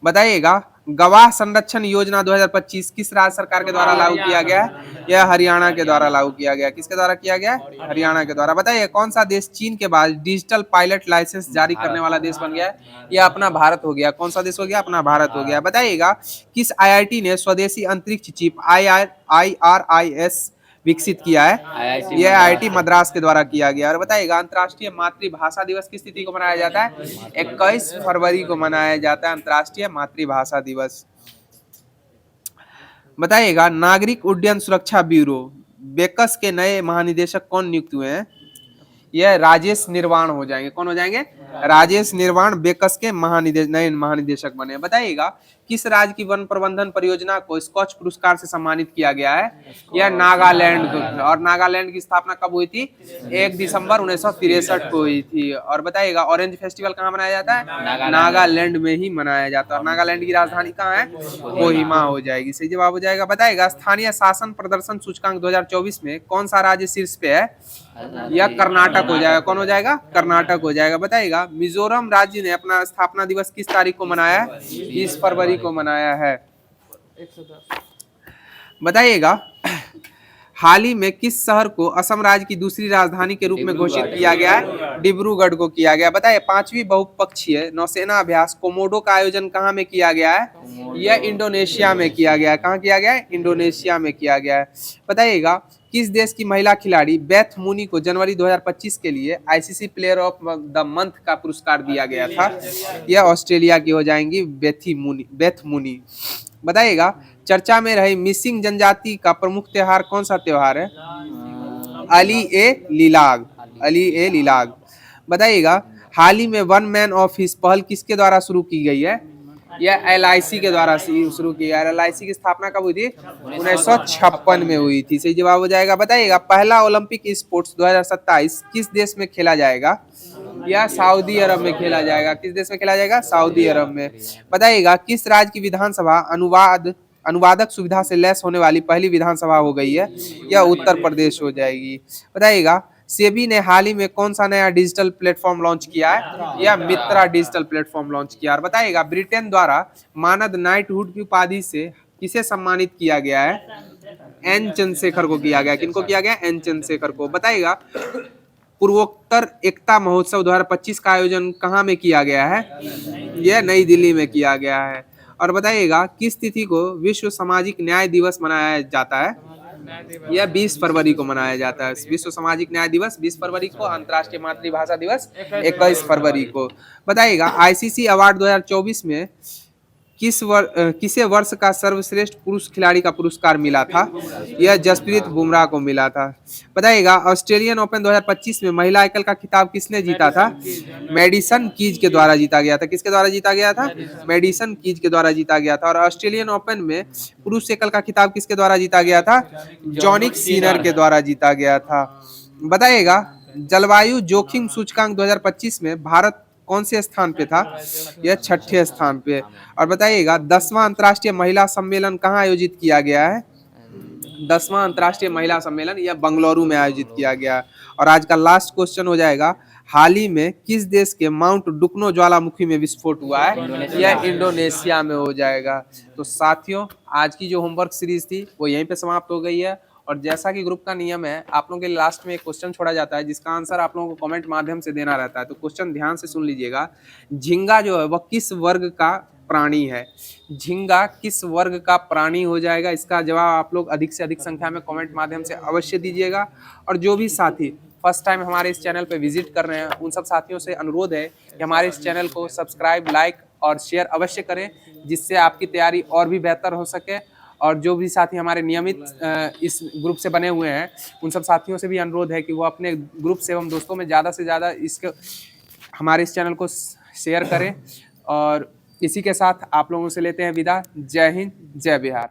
बताइएगा गवाह संरक्षण योजना 2025 किस राज्य सरकार के द्वारा लागू किया गया है? यह हरियाणा के द्वारा लागू किया गया। किसके द्वारा किया गया? हरियाणा के द्वारा। बताइए कौन सा देश चीन के बाद डिजिटल पायलट लाइसेंस जारी करने वाला देश बन गया है? यह अपना भारत हो गया। कौन सा देश हो गया? अपना भारत हो गया। बताइएगा किस आईआईटी ने स्वदेशी अंतरिक्ष चिप IRIS विकसित किया है? यह आईआईटी मद्रास के द्वारा किया गया। और बताइएगा अंतर्राष्ट्रीय मातृभाषा दिवस किस तिथि को मनाया जाता है? 21 फरवरी को मनाया जाता है अंतर्राष्ट्रीय मातृभाषा दिवस। बताइएगा नागरिक उड्डयन सुरक्षा ब्यूरो बेकस के नए महानिदेशक कौन नियुक्त हुए हैं? यह राजेश निर्वाण हो जाएंगे। कौन हो जाएंगे? राजेश निर्वाण बेकस के नए महानिदेशक बने। बताइएगा किस राज्य की वन प्रबंधन परियोजना को स्कॉच पुरस्कार से सम्मानित किया गया है? यह नागालैंड को। और नागालैंड की स्थापना कब हुई थी? 1 दिसंबर 1963 को हुई थी। और बताइएगा ऑरेंज फेस्टिवल कहाँ मनाया जाता है? नागालैंड में ही मनाया जाता है। और नागालैंड की राजधानी कहाँ है? कोहिमा हो जाएगी। सही जवाब हो जाएगा। बताइएगा स्थानीय शासन प्रदर्शन सूचकांक 2024 में कौन सा राज्य शीर्ष पे है? यह कर्नाटक हो जाएगा। कौन हो जाएगा? कर्नाटक हो जाएगा। बताइएगा मिजोरम राज्य ने अपना स्थापना दिवस किस तारीख को मनाया है? 20 फरवरी को मनाया है। बताइएगा हाल ही में किस शहर को असम राज्य की दूसरी राजधानी के रूप में घोषित किया गया है? डिब्रूगढ़ को किया गया। बताइए 5वीं बहुपक्षीय नौसेना अभ्यास कोमोडो का आयोजन कहाँ में किया गया है? यह इंडोनेशिया में किया गया है। कहाँ किया गया है? इंडोनेशिया में किया गया है। बताइएगा किस देश की महिला खिलाड़ी बेथ मूनी को जनवरी 2025 के लिए ICC player of the month का पुरस्कार दिया गया था? यह ऑस्ट्रेलिया की हो जाएंगी बेथ मूनी। बताइएगा चर्चा में रही मिसिंग जनजाति का प्रमुख त्योहार कौन सा त्योहार है? अली ए लीलाग। बताइएगा हाल ही में वन मैन ऑफिस पहल किसके द्वारा शुरू की गई है? यह LIC के द्वारा शुरू किया है। LIC की स्थापना कब हुई थी? 1956 में हुई थी। सही जवाब हो जाएगा। बताइएगा पहला ओलंपिक स्पोर्ट्स 2027 किस देश में खेला जाएगा? यह सऊदी अरब में खेला जाएगा। किस देश में खेला जाएगा? सऊदी अरब में। बताइएगा किस राज्य की विधानसभा अनुवादक सुविधा से लैस होने वाली पहली विधानसभा हो गई है? यह उत्तर प्रदेश हो जाएगी। बताइएगा सेबी ने हाल ही में कौन सा नया डिजिटल प्लेटफॉर्म लॉन्च किया है? यह मित्रा डिजिटल प्लेटफॉर्म लॉन्च किया। और बताइएगा ब्रिटेन द्वारा मानद नाइटहुड की उपाधि से किसे सम्मानित किया गया है? एन चंद्रशेखर को किया गया। किनको किया गया? एन चंद्रशेखर को। बताइएगा पूर्वोत्तर एकता महोत्सव 2025 का आयोजन कहाँ में किया गया है? यह नई दिल्ली में किया गया है। और बताइएगा किस तिथि को विश्व सामाजिक न्याय दिवस मनाया जाता है? यह 20 फरवरी को मनाया जाता है। विश्व सामाजिक न्याय दिवस 20 फरवरी को, अंतर्राष्ट्रीय मातृभाषा दिवस 21 फरवरी को। बताइएगा आईसीसी अवार्ड 2024 में किसे वर्ष का सर्वश्रेष्ठ पुरुष खिलाड़ी का पुरस्कार मिला था? यह जसप्रीत बुमराह को मिला था। बताइएगा ऑस्ट्रेलियन ओपन 2025 में महिला एकल का खिताब किसने जीता था? मेडिसन कीज के द्वारा जीता गया था। किसके द्वारा जीता गया था? मेडिसन कीज के द्वारा जीता गया था। और ऑस्ट्रेलियन ओपन में पुरुष एकल का खिताब किसके द्वारा जीता गया था? जॉनिक सीनर के द्वारा जीता गया था। बताइएगा जलवायु जोखिम सूचकांक 2025 में भारत कौन से स्थान पे था? यह 6ठे स्थान पे। और बताइएगा 10वां अंतर्राष्ट्रीय महिला सम्मेलन कहाँ आयोजित किया गया है? 10वां अंतर्राष्ट्रीय महिला सम्मेलन यह बंगलुरु में आयोजित किया गया। और आज का लास्ट क्वेश्चन हो जाएगा, हाल ही में किस देश के माउंट डुकनो ज्वालामुखी में विस्फोट हुआ है? यह इंडोनेशिया में हो जाएगा। तो साथियों आज की जो होमवर्क सीरीज थी वो यहीं पे समाप्त हो गई है। और जैसा कि ग्रुप का नियम है, आप लोगों के लास्ट में एक क्वेश्चन छोड़ा जाता है जिसका आंसर आप लोगों को कमेंट माध्यम से देना रहता है। तो क्वेश्चन ध्यान से सुन लीजिएगा। झींगा जो है वह किस वर्ग का प्राणी है? झींगा किस वर्ग का प्राणी हो जाएगा? इसका जवाब आप लोग अधिक से अधिक संख्या में कमेंट माध्यम से अवश्य दीजिएगा। और जो भी साथी फर्स्ट टाइम हमारे इस चैनल पे विजिट कर रहे हैं उन सब साथियों से अनुरोध है कि हमारे इस चैनल को सब्सक्राइब, लाइक और शेयर अवश्य करें, जिससे आपकी तैयारी और भी बेहतर हो सके। और जो भी साथी हमारे नियमित इस ग्रुप से बने हुए हैं उन सब साथियों से भी अनुरोध है कि वो अपने ग्रुप से एवं दोस्तों में ज़्यादा से ज़्यादा हमारे इस चैनल को शेयर करें। और इसी के साथ आप लोगों से लेते हैं विदा। जय हिंद, जय बिहार।